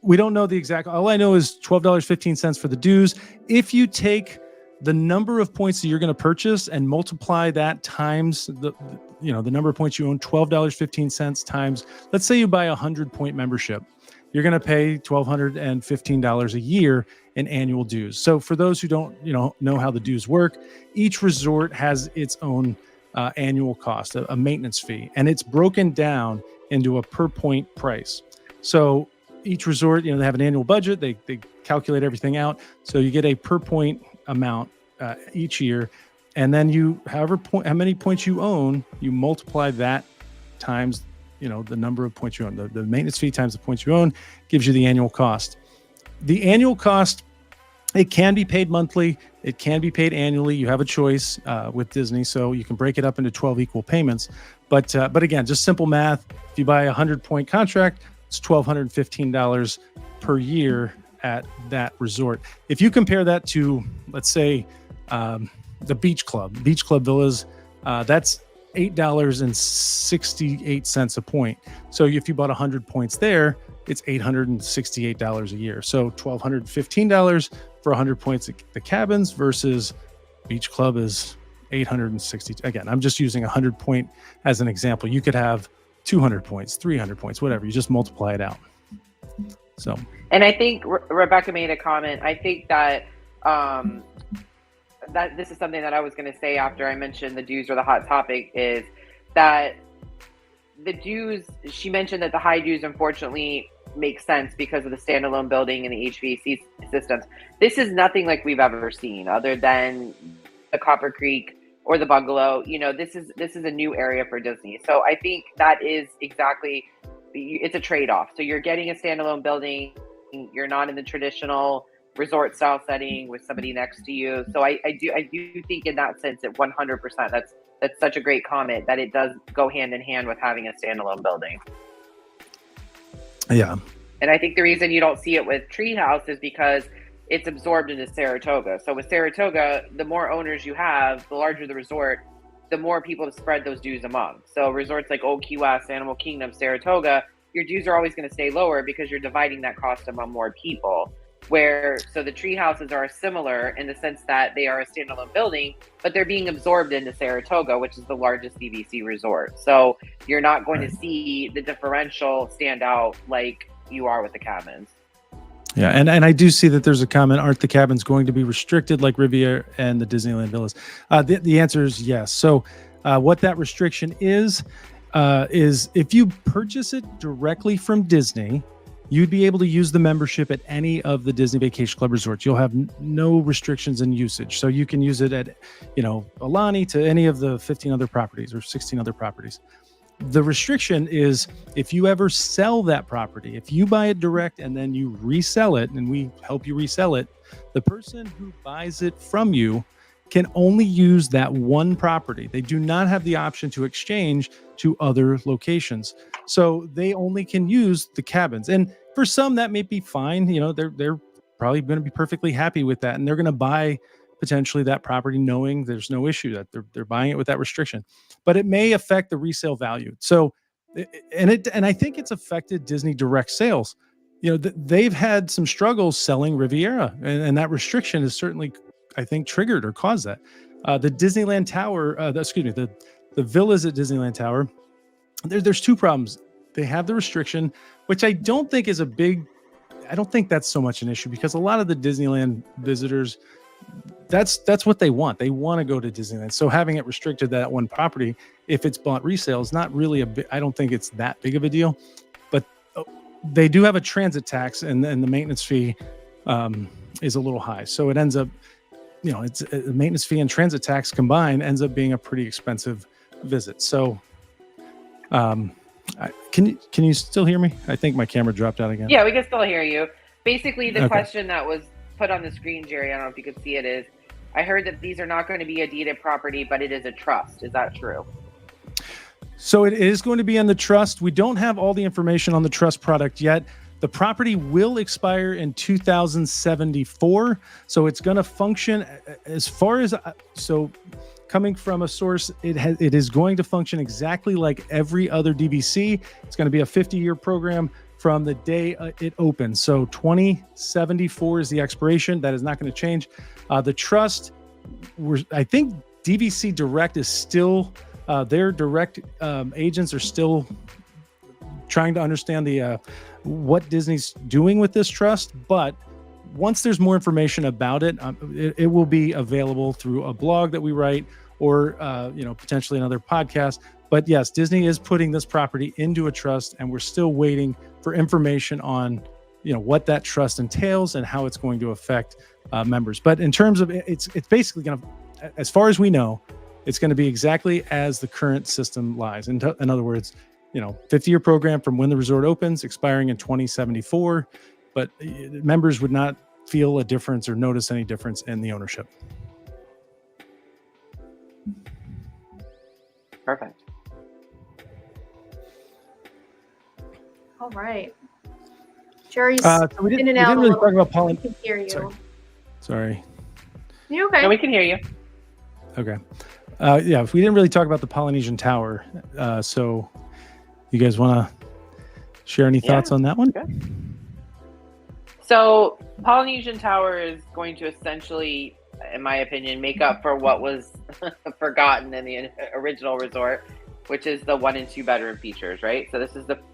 We don't know the exact, all I know is $12.15 for the dues. If you take the number of points that you're going to purchase and multiply that times the number of points you own, $12.15 times, let's say you buy a 100-point membership, you're going to pay $1,215 a year in annual dues. So for those who don't, know how the dues work, each resort has its own annual cost, a maintenance fee, and it's broken down into a per point price. So each resort, they have an annual budget. They calculate everything out. So you get a per point amount each year, and then how many points you own, you multiply that times the number of points you own. The maintenance fee times the points you own gives you the annual cost. The annual cost, it can be paid monthly. It can be paid annually. You have a choice with Disney, so you can break it up into 12 equal payments. But again, just simple math. If you buy a 100-point contract, it's $1,215 per year at that resort. If you compare that to, let's say, the Beach Club Villas, that's $8.68 a point. So if you bought 100 points there, it's $868 a year. So $1,215 for 100 points at the cabins versus Beach Club is $860. Again, I'm just using 100 point as an example. You could have 200 points, 300 points, whatever. You just multiply it out. So, and I think Rebecca made a comment. I think that that this is something that I was going to say after I mentioned the dues or the hot topic, is that the dues, she mentioned that the high dues unfortunately make sense because of the standalone building and the HVAC systems. This is nothing like we've ever seen other than the Copper Creek or the bungalow. This is a new area for Disney. So I think that is exactly, it's a trade-off. So you're getting a standalone building. You're not in the traditional resort style setting with somebody next to you. So I do think in that sense that 100%, that's such a great comment that it does go hand in hand with having a standalone building. Yeah. And I think the reason you don't see it with Treehouse is because it's absorbed into Saratoga. So with Saratoga, the more owners you have, the larger the resort, the more people to spread those dues among. So resorts like Old Key West, Animal Kingdom, Saratoga, your dues are always going to stay lower because you're dividing that cost among more people. So the tree houses are similar in the sense that they are a standalone building, but they're being absorbed into Saratoga, which is the largest DVC resort. So you're not going to see the differential stand out like you are with the cabins. Yeah, and I do see that there's a comment: aren't the cabins going to be restricted like Riviera and the Disneyland villas? The answer is yes. So what that restriction is if you purchase it directly from Disney, you'd be able to use the membership at any of the Disney Vacation Club resorts. You'll have no restrictions in usage. So you can use it at, Alani to any of the 15 other properties or 16 other properties. The restriction is if you ever sell that property, if you buy it direct and then you resell it, and we help you resell it, the person who buys it from you can only use that one property. They do not have the option to exchange to other locations. So they only can use the cabins. And for some, that may be fine. They're probably going to be perfectly happy with that. And they're going to buy potentially that property knowing there's no issue, that they're buying it with that restriction. But it may affect the resale value. So, and I think it's affected Disney direct sales. They've had some struggles selling Riviera, and that restriction is certainly, I think, triggered or caused that. The Disneyland Tower, the villas at Disneyland Tower, there's two problems. They have the restriction, which I don't think is I don't think that's so much an issue, because a lot of the Disneyland visitors, that's what they want. They want to go to Disneyland. So having it restricted to that one property, if it's bought resale, is not really I don't think it's that big of a deal. But they do have a transit tax, and the maintenance fee is a little high. So it ends up, it's a maintenance fee and transit tax combined ends up being a pretty expensive visit. So, can you still hear me? I think my camera dropped out again. Yeah, we can still hear you. Basically, the question that was put on the screen, Jerry, I don't know if you could see it, is I heard that these are not going to be a deeded property, but it is a trust. Is that true? So it is going to be on the trust. We don't have all the information on the trust product yet. The property will expire in 2074. So it's going to function as far as, coming from a source, it is going to function exactly like every other DVC. It's going to be a 50-year program from the day it opens. So 2074 is the expiration. That is not going to change. The trust, I think DVC Direct is still, their direct agents are still trying to understand what Disney's doing with this trust. But once there's more information about it, it will be available through a blog that we write, or potentially another podcast. But yes, Disney is putting this property into a trust, and we're still waiting for information on what that trust entails and how it's going to affect members. But in terms of it's basically going to, as far as we know, it's going to be exactly as the current system lies. In other words, 50-year program from when the resort opens, expiring in 2074. But members would not feel a difference or notice any difference in the ownership. Perfect. All right. Jerry's so we in and didn't out. really talk about I can hear you. Sorry. You okay? No, we can hear you. Okay. We didn't really talk about the Polynesian Tower. So you guys want to share any thoughts on that one? Okay. So Polynesian Tower is going to essentially, in my opinion, make up for what was forgotten in the original resort, which is the 1 and 2 bedroom features, right? So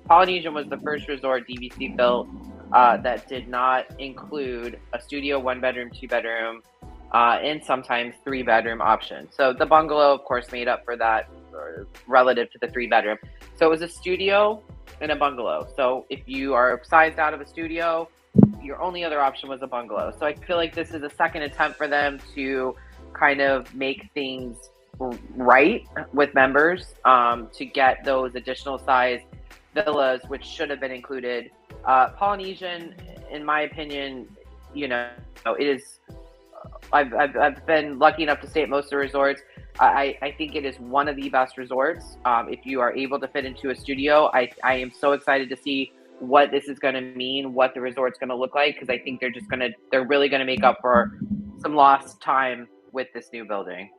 Polynesian was the first resort DVC built that did not include a studio 1 bedroom, 2 bedroom, and sometimes 3 bedroom option. So the bungalow, of course, made up for that relative to the 3 bedroom. So it was a studio and a bungalow. So if you are sized out of a studio, your only other option was a bungalow. So I feel like this is a second attempt for them to kind of make things right with members, to get those additional size villas, which should have been included. Polynesian, in my opinion, it is. I've been lucky enough to stay at most of the resorts. I think it is one of the best resorts. If you are able to fit into a studio, I am so excited to see what this is going to mean, what the resort's going to look like, because I think they're really going to make up for some lost time with this new building.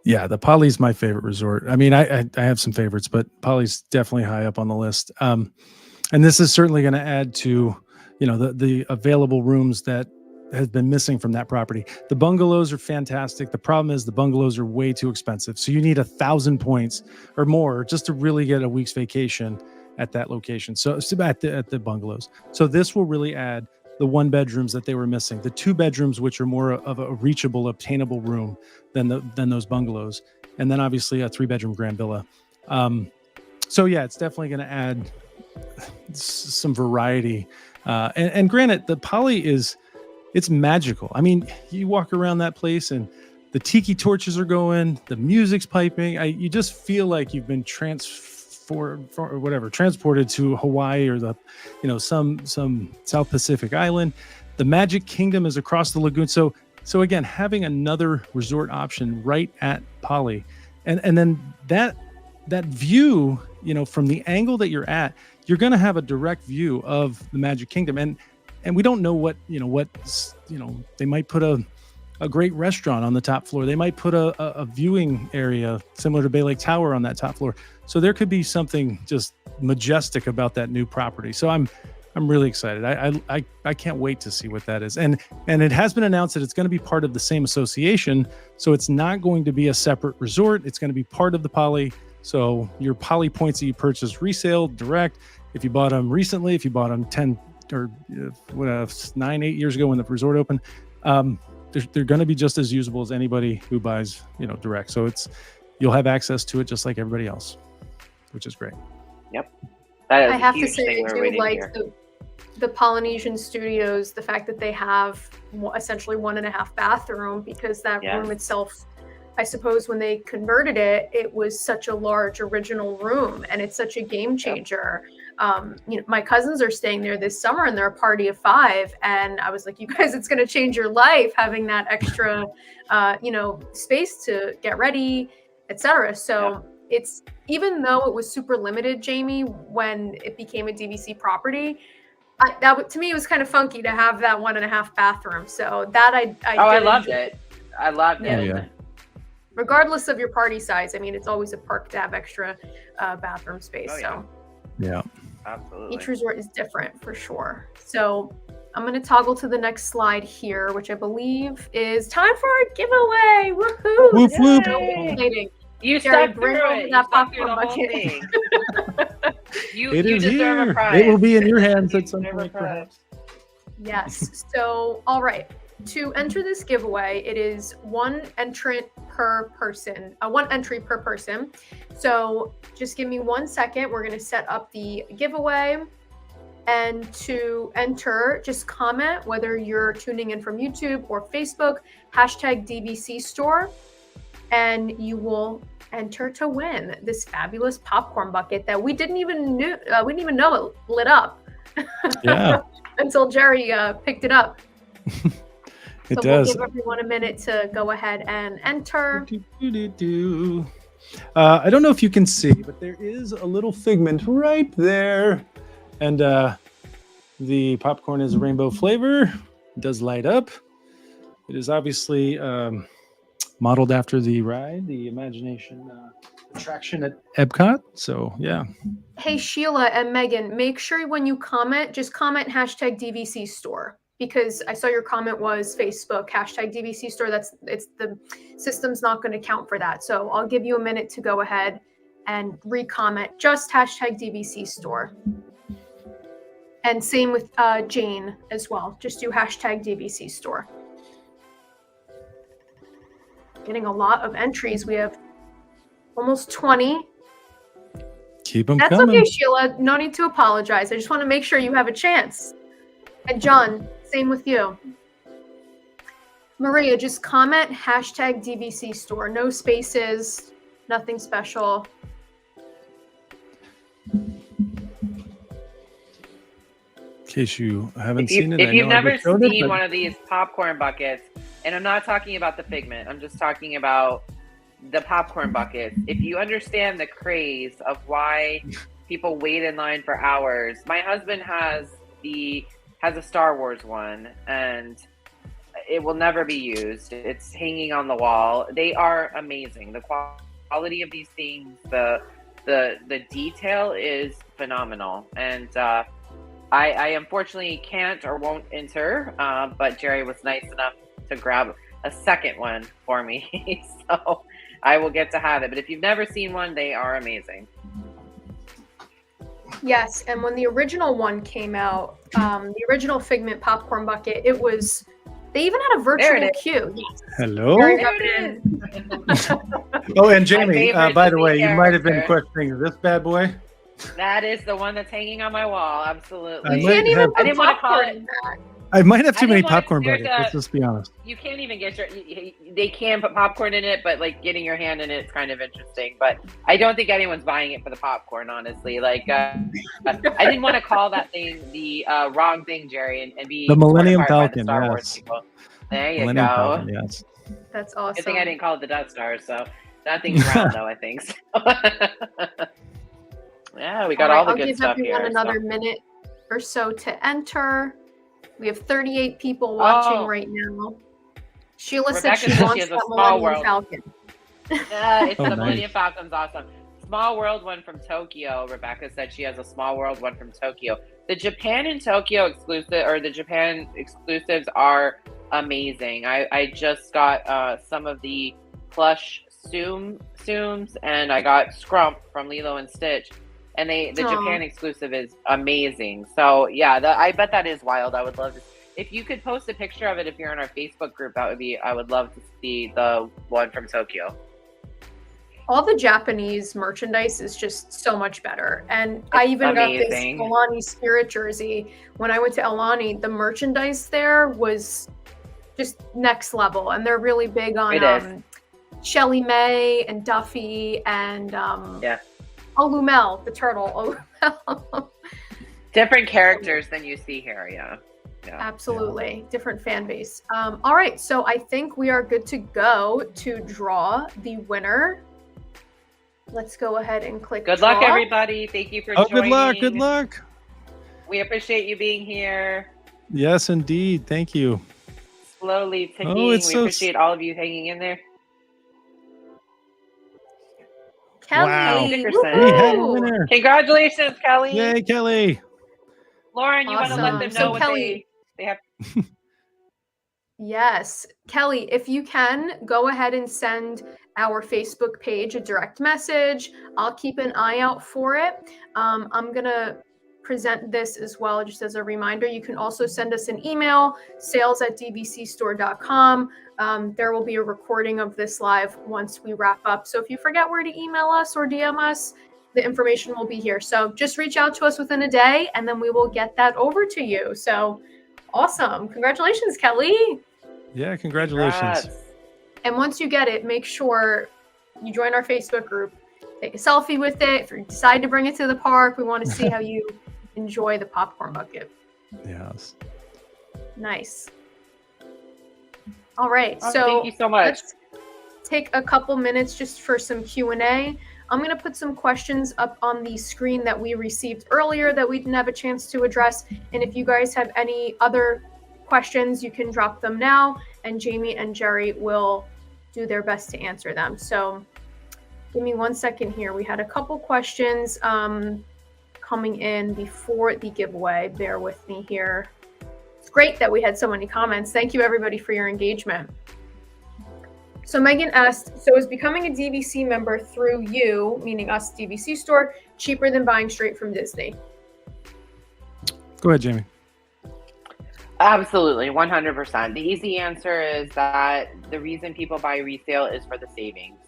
Yeah, the Poly's my favorite resort. I mean, I have some favorites, but Poly's definitely high up on the list. And this is certainly going to add to, the available rooms that has been missing from that property. The bungalows are fantastic. The problem is the bungalows are way too expensive. So you need 1,000 points or more just to really get a week's vacation. at that location. So at the bungalows. So this will really add the 1 bedrooms that they were missing, the 2 bedrooms, which are more of a reachable, obtainable room than those bungalows. And then obviously a 3-bedroom grand villa. So yeah, it's definitely going to add some variety. And granted, the Poly it's magical. I mean, you walk around that place and the tiki torches are going, the music's piping. You just feel like you've been transported to Hawaii or some South Pacific island. The Magic Kingdom is across the lagoon. So again, having another resort option right at Poly, and then that view, from the angle that you're at, you're going to have a direct view of the Magic Kingdom. And we don't know what they might put a great restaurant on the top floor. They might put a viewing area similar to Bay Lake Tower on that top floor. So there could be something just majestic about that new property. So I'm really excited. I can't wait to see what that is. And it has been announced that it's going to be part of the same association. So it's not going to be a separate resort. It's going to be part of the Poly. So your Poly points that you purchase resale direct. If you bought them recently, if you bought them 10 or 8 years ago when the resort opened, they're going to be just as usable as anybody who buys, direct. So you'll have access to it just like everybody else, which is great. Yep. That is I a have to huge say, thing I we're do waiting like here. the Polynesian Studios, the fact that they have essentially 1.5 bathroom, because that room itself, I suppose when they converted it, it was such a large original room, and it's such a game changer. My cousins are staying there this summer and they're a party of 5. And I was like, you guys, it's going to change your life having that extra, space to get ready, etc. So it's, even though it was super limited, Jamie, when it became a DVC property, to me, it was kind of funky to have that 1.5 bathroom. So that I loved it. I loved it. Oh, yeah. Regardless of your party size, I mean, it's always a perk to have extra bathroom space. So yeah, absolutely. Each resort is different for sure. So I'm going to toggle to the next slide here, which I believe is time for our giveaway. Woohoo! Whoop, whoop. So exciting. You Jerry, stuck bring through over it. that You stuck through popcorn the whole bucket. thing. You It is deserve here. a prize. It will be in your hands You at some deserve a point, prize. perhaps. Yes. So, all right. To enter this giveaway, it is 1 entrant per person, 1 entry per person. So just give me 1 second. We're going to set up the giveaway. And to enter, just comment whether you're tuning in from YouTube or Facebook, #DVC store, and you will enter to win this fabulous popcorn bucket that we didn't even know it lit up. Yeah. Until Jerry picked it up. It So does. we'll give everyone a minute to go ahead and enter. I don't know if you can see, but there is a little figment right there. And the popcorn is a rainbow flavor. It does light up. It is obviously modeled after the ride, the Imagination attraction at Epcot. So, yeah. Hey, Sheila and Megan, make sure when you comment, just comment #DVC store. Because I saw your comment was Facebook, #DVC store. It's the system's not going to count for that. So I'll give you a minute to go ahead and re-comment just #DVC store. And same with Jane as well. Just do #DVC store. Getting a lot of entries. We have almost 20. Keep them That's coming. okay, Sheila. No need to apologize. I just want to make sure you have a chance. And John, same with you. Maria, just comment #DVC store. No spaces, nothing special. In case you haven't seen it, if I you've know I've never showed it, seen but- one of these popcorn buckets, and I'm not talking about the figment, I'm just talking about the popcorn buckets. If you understand the craze of why people wait in line for hours, my husband has a Star Wars one, and it will never be used. It's hanging on the wall. They are amazing. The quality of these things, the detail is phenomenal. And I unfortunately can't or won't enter, but Jerry was nice enough to grab a second one for me. So I will get to have it. But if you've never seen one, they are amazing. Yes, and when the original one came out, the original Figment popcorn bucket, it was. They even had a virtual queue. Yes. Hello. Very There it is. Oh, and Jamie, favorite by the Disney way, you might have been character. questioning this bad boy. That is the one that's hanging on my wall. Absolutely. You can't even have- I put didn't want to call popcorn it. in that. I might have too I many didn't wanna- popcorn there's buckets. Let's just be honest. You can't even get they can put popcorn in it, but like getting your hand in it is kind of interesting. But I don't think anyone's buying it for the popcorn, honestly. Like, I didn't want to call that thing the wrong thing, Jerry, and be The Millennium mortified by the Falcon, Star Wars yes. people. There you Millennium go. Falcon, yes. That's awesome. Good thing I didn't call it the Death Star, so that thing's round though, I think. So. Yeah, we got all the I'll good give stuff everyone here. another minute or so to enter. We have 38 people watching Oh. right now. Sheila Rebecca said she said she wants has a that small Millennium world. Falcon. Yeah, it's Oh, the nice. Millennium Falcon's awesome. Small World one from Tokyo. Rebecca said she has a Small World one from Tokyo. The Japan and Tokyo exclusive, or the Japan exclusives, are amazing. I just got some of the plush Zooms, and I got Scrump from Lilo and Stitch. And the Aw. Japan exclusive is amazing. So yeah, I bet that is wild. I would love to. If you could post a picture of it, if you're in our Facebook group, that would be. I would love to see the one from Tokyo. All the Japanese merchandise is just so much better. And I even amazing. got this Alani Spirit jersey. When I went to Alani, the merchandise there was just next level. And they're really big on It is. Shelly May and Duffy and Yeah. Olumel, the turtle. Olumel. Different characters than you see here. Yeah. Absolutely. Different fan base. All right. So I think we are good to go to draw the winner. Let's go ahead and click Good draw. luck, everybody. Thank you for Oh, joining. good luck. Good luck. We appreciate you being here. Yes, indeed. Thank you. Slowly ticking. Oh, it's we so appreciate all of you hanging in there. Kelly. Wow. Dickerson. We have a Woohoo! winner. Congratulations, Kelly. Yay, Kelly. Lauren, you want to let Awesome. them know So what Kelly- they have. Yes. Kelly, if you can, go ahead and send our Facebook page a direct message. I'll keep an eye out for it. I'm going to present this as well, just as a reminder. You can also send us an email, sales@dvcstore.com. There will be a recording of this live once we wrap up. So if you forget where to email us or DM us, the information will be here. So just reach out to us within a day, and then we will get that over to you. So awesome. Congratulations, Kelly. Yeah, congratulations. Congrats. And once you get it, make sure you join our Facebook group. Take a selfie with it. If you decide to bring it to the park, we want to see how you enjoy the popcorn bucket. Yes. Nice. All right. Oh, So thank you so much. let's take a couple minutes just for some Q&A. I'm going to put some questions up on the screen that we received earlier that we didn't have a chance to address. And if you guys have any other questions, you can drop them now, and Jamie and Jerry will do their best to answer them. So give me 1 second here. We had a couple questions coming in before the giveaway. Bear with me here. It's great that we had so many comments. Thank you, everybody, for your engagement. So Megan asked, so is becoming a DVC member through you, meaning us, DVC store, cheaper than buying straight from Disney? Go ahead, Jamie. Absolutely, 100%. The easy answer is that the reason people buy resale is for the savings.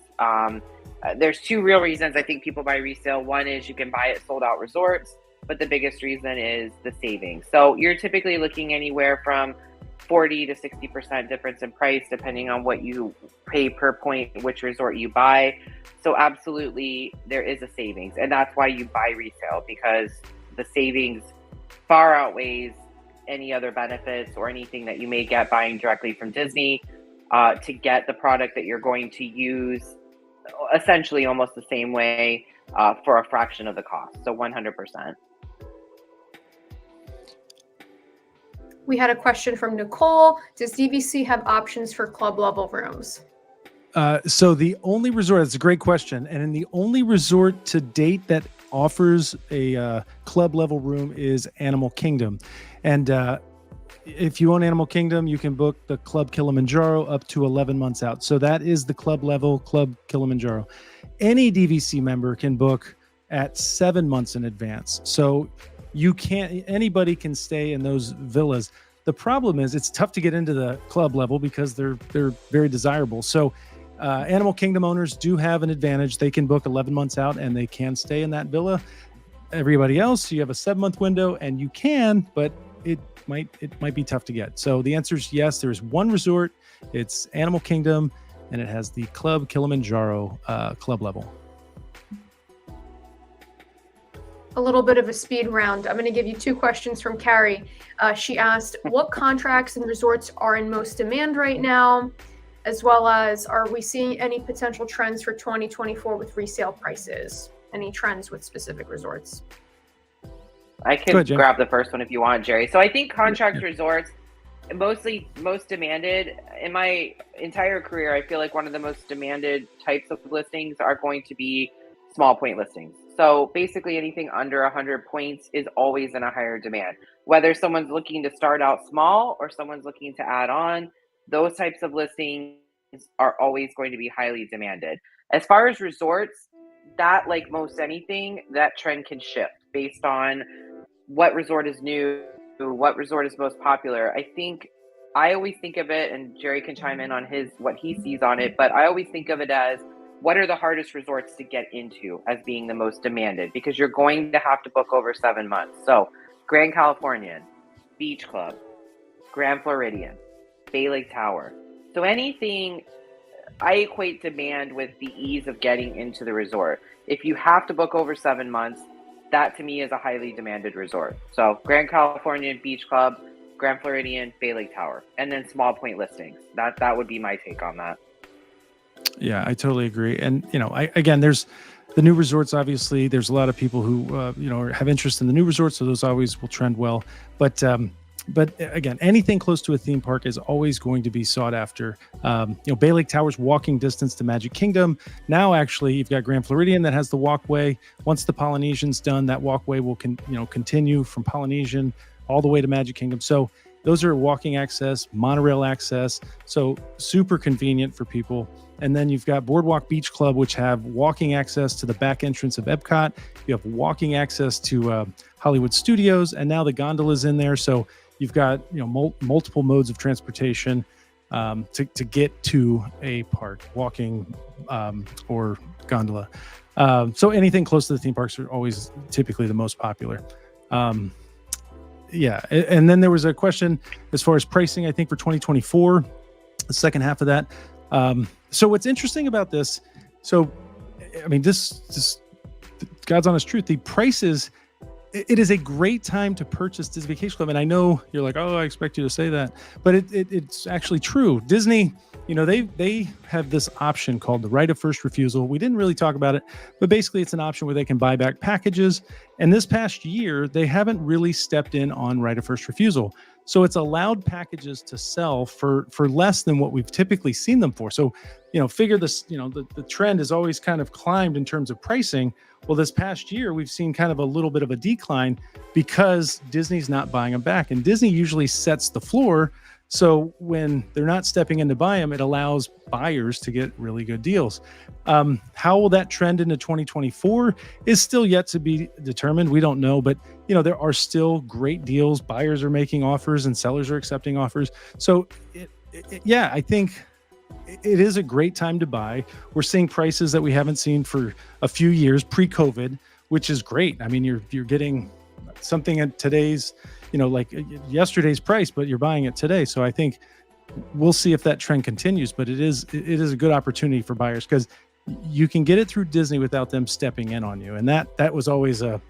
There's two real reasons I think people buy resale. One is you can buy it sold out resorts, but the biggest reason is the savings. So you're typically looking anywhere from 40 to 60% difference in price, depending on what you pay per point, which resort you buy. So absolutely, there is a savings. And that's why you buy resale, because the savings far outweighs any other benefits or anything that you may get buying directly from Disney to get the product that you're going to use essentially almost the same way for a fraction of the cost. So 100%. We had a question from Nicole. Does DVC have options for club level rooms? So the only resort, that's a great question. And in the only resort to date that offers a club level room is Animal Kingdom. And if you own Animal Kingdom, you can book the Club Kilimanjaro up to 11 months out. So that is the club level Club Kilimanjaro. Any DVC member can book at 7 months in advance. So anybody can stay in those villas. The problem is it's tough to get into the club level because they're very desirable. So Animal Kingdom owners do have an advantage. They can book 11 months out and they can stay in that villa. Everybody else, you have a 7-month window and you can, but it might be tough to get. So the answer is yes. There's one resort. It's Animal Kingdom, and it has the Club Kilimanjaro club level. A little bit of a speed round. I'm going to give you 2 questions from Carrie. She asked, what contracts and resorts are in most demand right now? As well as, are we seeing any potential trends for 2024 with resale prices? Any trends with specific resorts? I can grab the first one if you want, Jerry. So I think contract resorts, most demanded. In my entire career, I feel like one of the most demanded types of listings are going to be small point listings. So basically anything under 100 points is always in a higher demand. Whether someone's looking to start out small or someone's looking to add on, those types of listings are always going to be highly demanded. As far as resorts, that, like most anything, that trend can shift based on what resort is new, what resort is most popular. I always think of it, and Jerry can chime in on what he sees on it, but I always think of it as, what are the hardest resorts to get into as being the most demanded? Because you're going to have to book over 7 months. So Grand Californian, Beach Club, Grand Floridian, Bay Lake Tower. So anything, I equate demand with the ease of getting into the resort. If you have to book over 7 months, that to me is a highly demanded resort. So Grand Californian, Beach Club, Grand Floridian, Bay Lake Tower, and then small point listings. That would be my take on that. Yeah, I totally agree. And, again, there's the new resorts. Obviously, there's a lot of people who, have interest in the new resorts. So those always will trend well. But again, anything close to a theme park is always going to be sought after. Bay Lake Tower's walking distance to Magic Kingdom. Now, actually, you've got Grand Floridian that has the walkway. Once the Polynesian's done, that walkway will continue from Polynesian all the way to Magic Kingdom. So those are walking access, monorail access. So super convenient for people. And then you've got Boardwalk Beach Club, which have walking access to the back entrance of Epcot. You have walking access to Hollywood Studios, and now the gondola's in there. So you've got multiple modes of transportation to get to a park, walking or gondola. So anything close to the theme parks are always typically the most popular. Yeah, and then there was a question as far as pricing, I think, for 2024, the second half of that. So what's interesting about this, this God's honest truth, the prices, it is a great time to purchase Disney Vacation Club. And I know you're like, oh, I expect you to say that, but it's actually true. Disney, they have this option called the right of first refusal. We didn't really talk about it, but basically it's an option where they can buy back packages. And this past year, they haven't really stepped in on right of first refusal. So it's allowed packages to sell for less than what we've typically seen them for. So, figure this, the trend has always kind of climbed in terms of pricing. Well, this past year, we've seen kind of a little bit of a decline because Disney's not buying them back. And Disney usually sets the floor. So when they're not stepping in to buy them, it allows buyers to get really good deals. How will that trend into 2024 is still yet to be determined. We don't know, but there are still great deals. Buyers are making offers and sellers are accepting offers. So I think it is a great time to buy. We're seeing prices that we haven't seen for a few years pre-COVID, which is great. I mean, you're getting something at today's, like yesterday's price, but you're buying it today. So I think we'll see if that trend continues, but it is a good opportunity for buyers because you can get it through Disney without them stepping in on you. And that was always a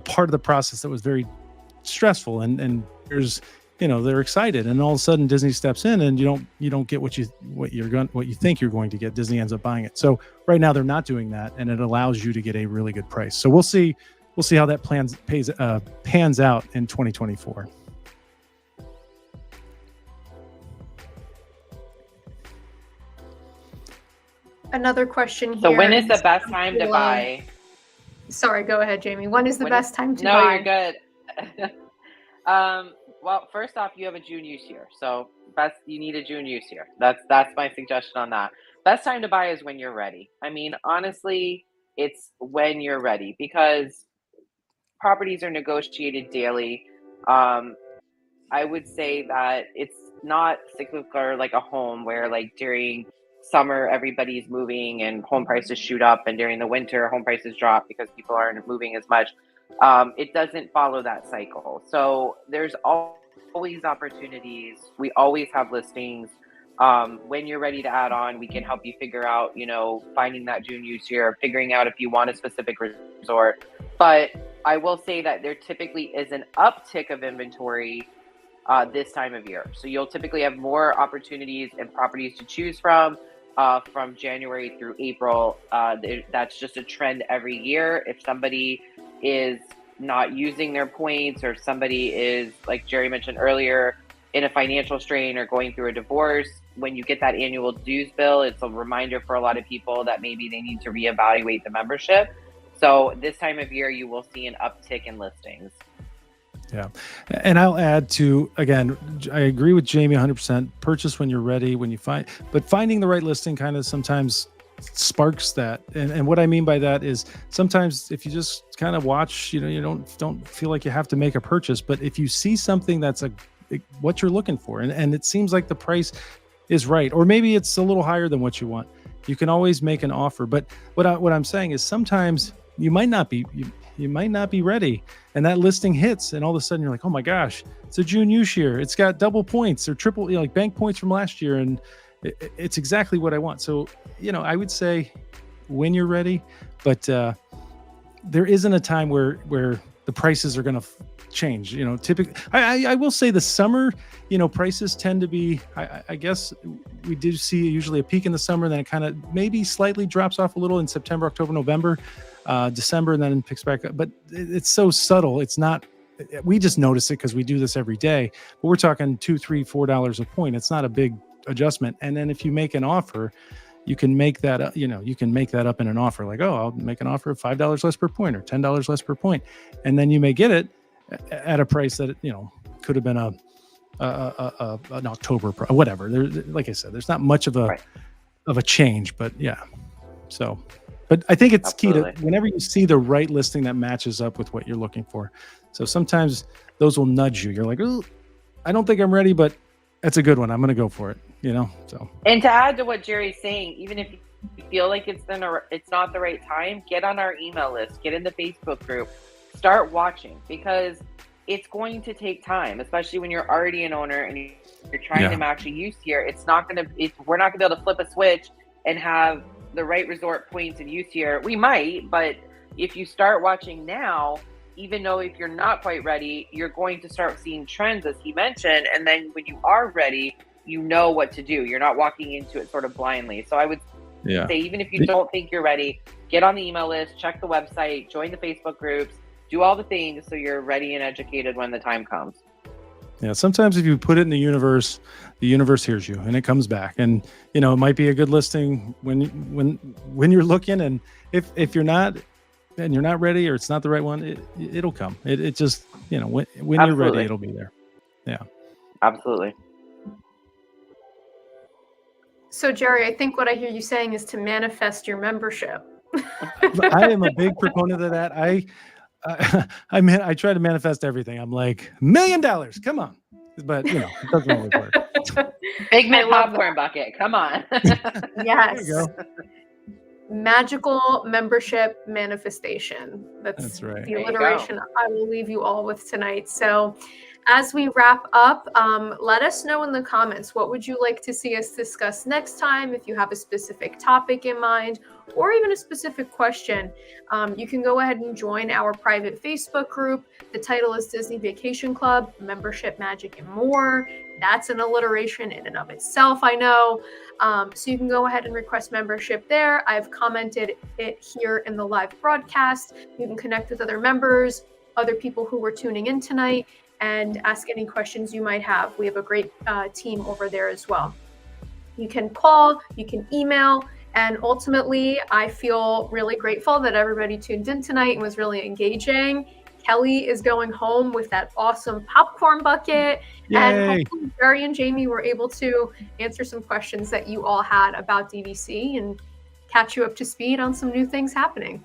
part of the process that was very stressful. And there's, they're excited, and all of a sudden Disney steps in and you don't get what you think you're going to get. Disney ends up buying it. So right now they're not doing that, and it allows you to get a really good price. So we'll see how that pans out in 2024. Another question here. So when is the best time to buy? Sorry, go ahead, Jamie. When is the best time to buy? No, you're good. Well, first off, you have a June use year. So you need a June use year. That's my suggestion on that. Best time to buy is when you're ready. I mean, honestly, It's when you're ready, because properties are negotiated daily. I would say that it's not cyclical like a home where, like, during summer everybody's moving and home prices shoot up, and during the winter home prices drop because people aren't moving as much. It doesn't follow that cycle. So there's always opportunities. We always have listings. When you're ready to add on, we can help you figure out, finding that June use year, figuring out if you want a specific resort. But I will say that there typically is an uptick of inventory this time of year. So you'll typically have more opportunities and properties to choose from January through April. That's just a trend every year. If somebody is not using their points, or somebody is, like Jerry mentioned earlier, in a financial strain or going through a divorce, when you get that annual dues bill, it's a reminder for a lot of people that maybe they need to reevaluate the membership. So this time of year, you will see an uptick in listings. Yeah. And I'll add to, again, I agree with Jamie 100%. Purchase when you're ready, but finding the right listing kind of sometimes sparks that. And what I mean by that is, sometimes if you just kind of watch, you don't feel like you have to make a purchase, but if you see something that's what you're looking for, and it seems like the price is right, or maybe it's a little higher than what you want, you can always make an offer. But what I'm saying is, sometimes you might not be ready, and that listing hits, and all of a sudden you're like, oh my gosh, it's a June use year, it's got double points or triple, like bank points from last year, and it's exactly what I want. So I would say when you're ready, but there isn't a time where the prices are going to change. Typically, I will say the summer, prices tend to be, I guess we do see usually a peak in the summer, then it kind of maybe slightly drops off a little in September, October, November, December, and then picks back up. But it's so subtle. It's not, we just notice it because we do this every day, but we're talking $2, $3, $4 a point. It's not a big adjustment. And then if you make an offer, you can make that up, you can make that up in an offer, like, oh, I'll make an offer of $5 less per point or $10 less per point. And then you may get it at a price that, could have been an October, whatever. Like I said, there's not much of a change, but yeah. So, but I think it's Absolutely. key to, whenever you see the right listing that matches up with what you're looking for. So sometimes those will nudge you. You're like, oh, I don't think I'm ready, but that's a good one. I'm going to go for it, so. And to add to what Jerry's saying, even if you feel like it's not the right time, get on our email list, get in the Facebook group, start watching, because it's going to take time, especially when you're already an owner and you're trying to match a use year. We're not going to be able to flip a switch and have the right resort points and use year. We might, but if you start watching now, even though if you're not quite ready, you're going to start seeing trends, as he mentioned. And then when you are ready, you know what to do. You're not walking into it sort of blindly. So I would say, even if you don't think you're ready, get on the email list, check the website, join the Facebook groups, do all the things so you're ready and educated when the time comes. Yeah, sometimes if you put it in the universe hears you and it comes back. And it might be a good listing when you're looking, and if you're not and you're not ready, or it's not the right one, it'll come. It just, when you're ready, it'll be there. Yeah. Absolutely. So Jerry, I think what I hear you saying is to manifest your membership. I am a big proponent of that. I try to manifest everything. I'm like, $1 million, come on. But it doesn't always work. Big mint popcorn bucket, come on. Yes. There you go. Magical membership manifestation. That's right. The alliteration I will leave you all with tonight. So as we wrap up, let us know in the comments, what would you like to see us discuss next time? If you have a specific topic in mind, or even a specific question, you can go ahead and join our private Facebook group. The title is Disney Vacation Club, Membership, Magic, and More. That's an alliteration in and of itself, I know. So you can go ahead and request membership there. I've commented it here in the live broadcast. You can connect with other members, other people who were tuning in tonight, and ask any questions you might have. We have a great team over there as well. You can call, you can email, and ultimately, I feel really grateful that everybody tuned in tonight and was really engaging. Kelly is going home with that awesome popcorn bucket. Yay. And hopefully Jerry and Jamie were able to answer some questions that you all had about DVC. And catch you up to speed on some new things happening.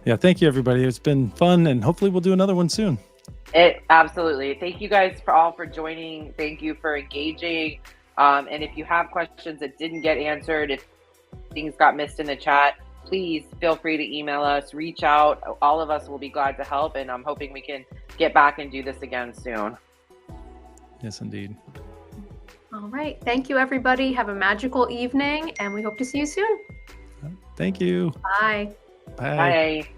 Yeah, thank you, everybody. It's been fun, and hopefully we'll do another one soon. Absolutely. Thank you guys for joining. Thank you for engaging. And if you have questions that didn't get answered, if things got missed in the chat, please feel free to email us, reach out. All of us will be glad to help, and I'm hoping we can get back and do this again soon. Yes, indeed. All right. Thank you, everybody. Have a magical evening, and we hope to see you soon. Thank you. Bye. Bye. Bye.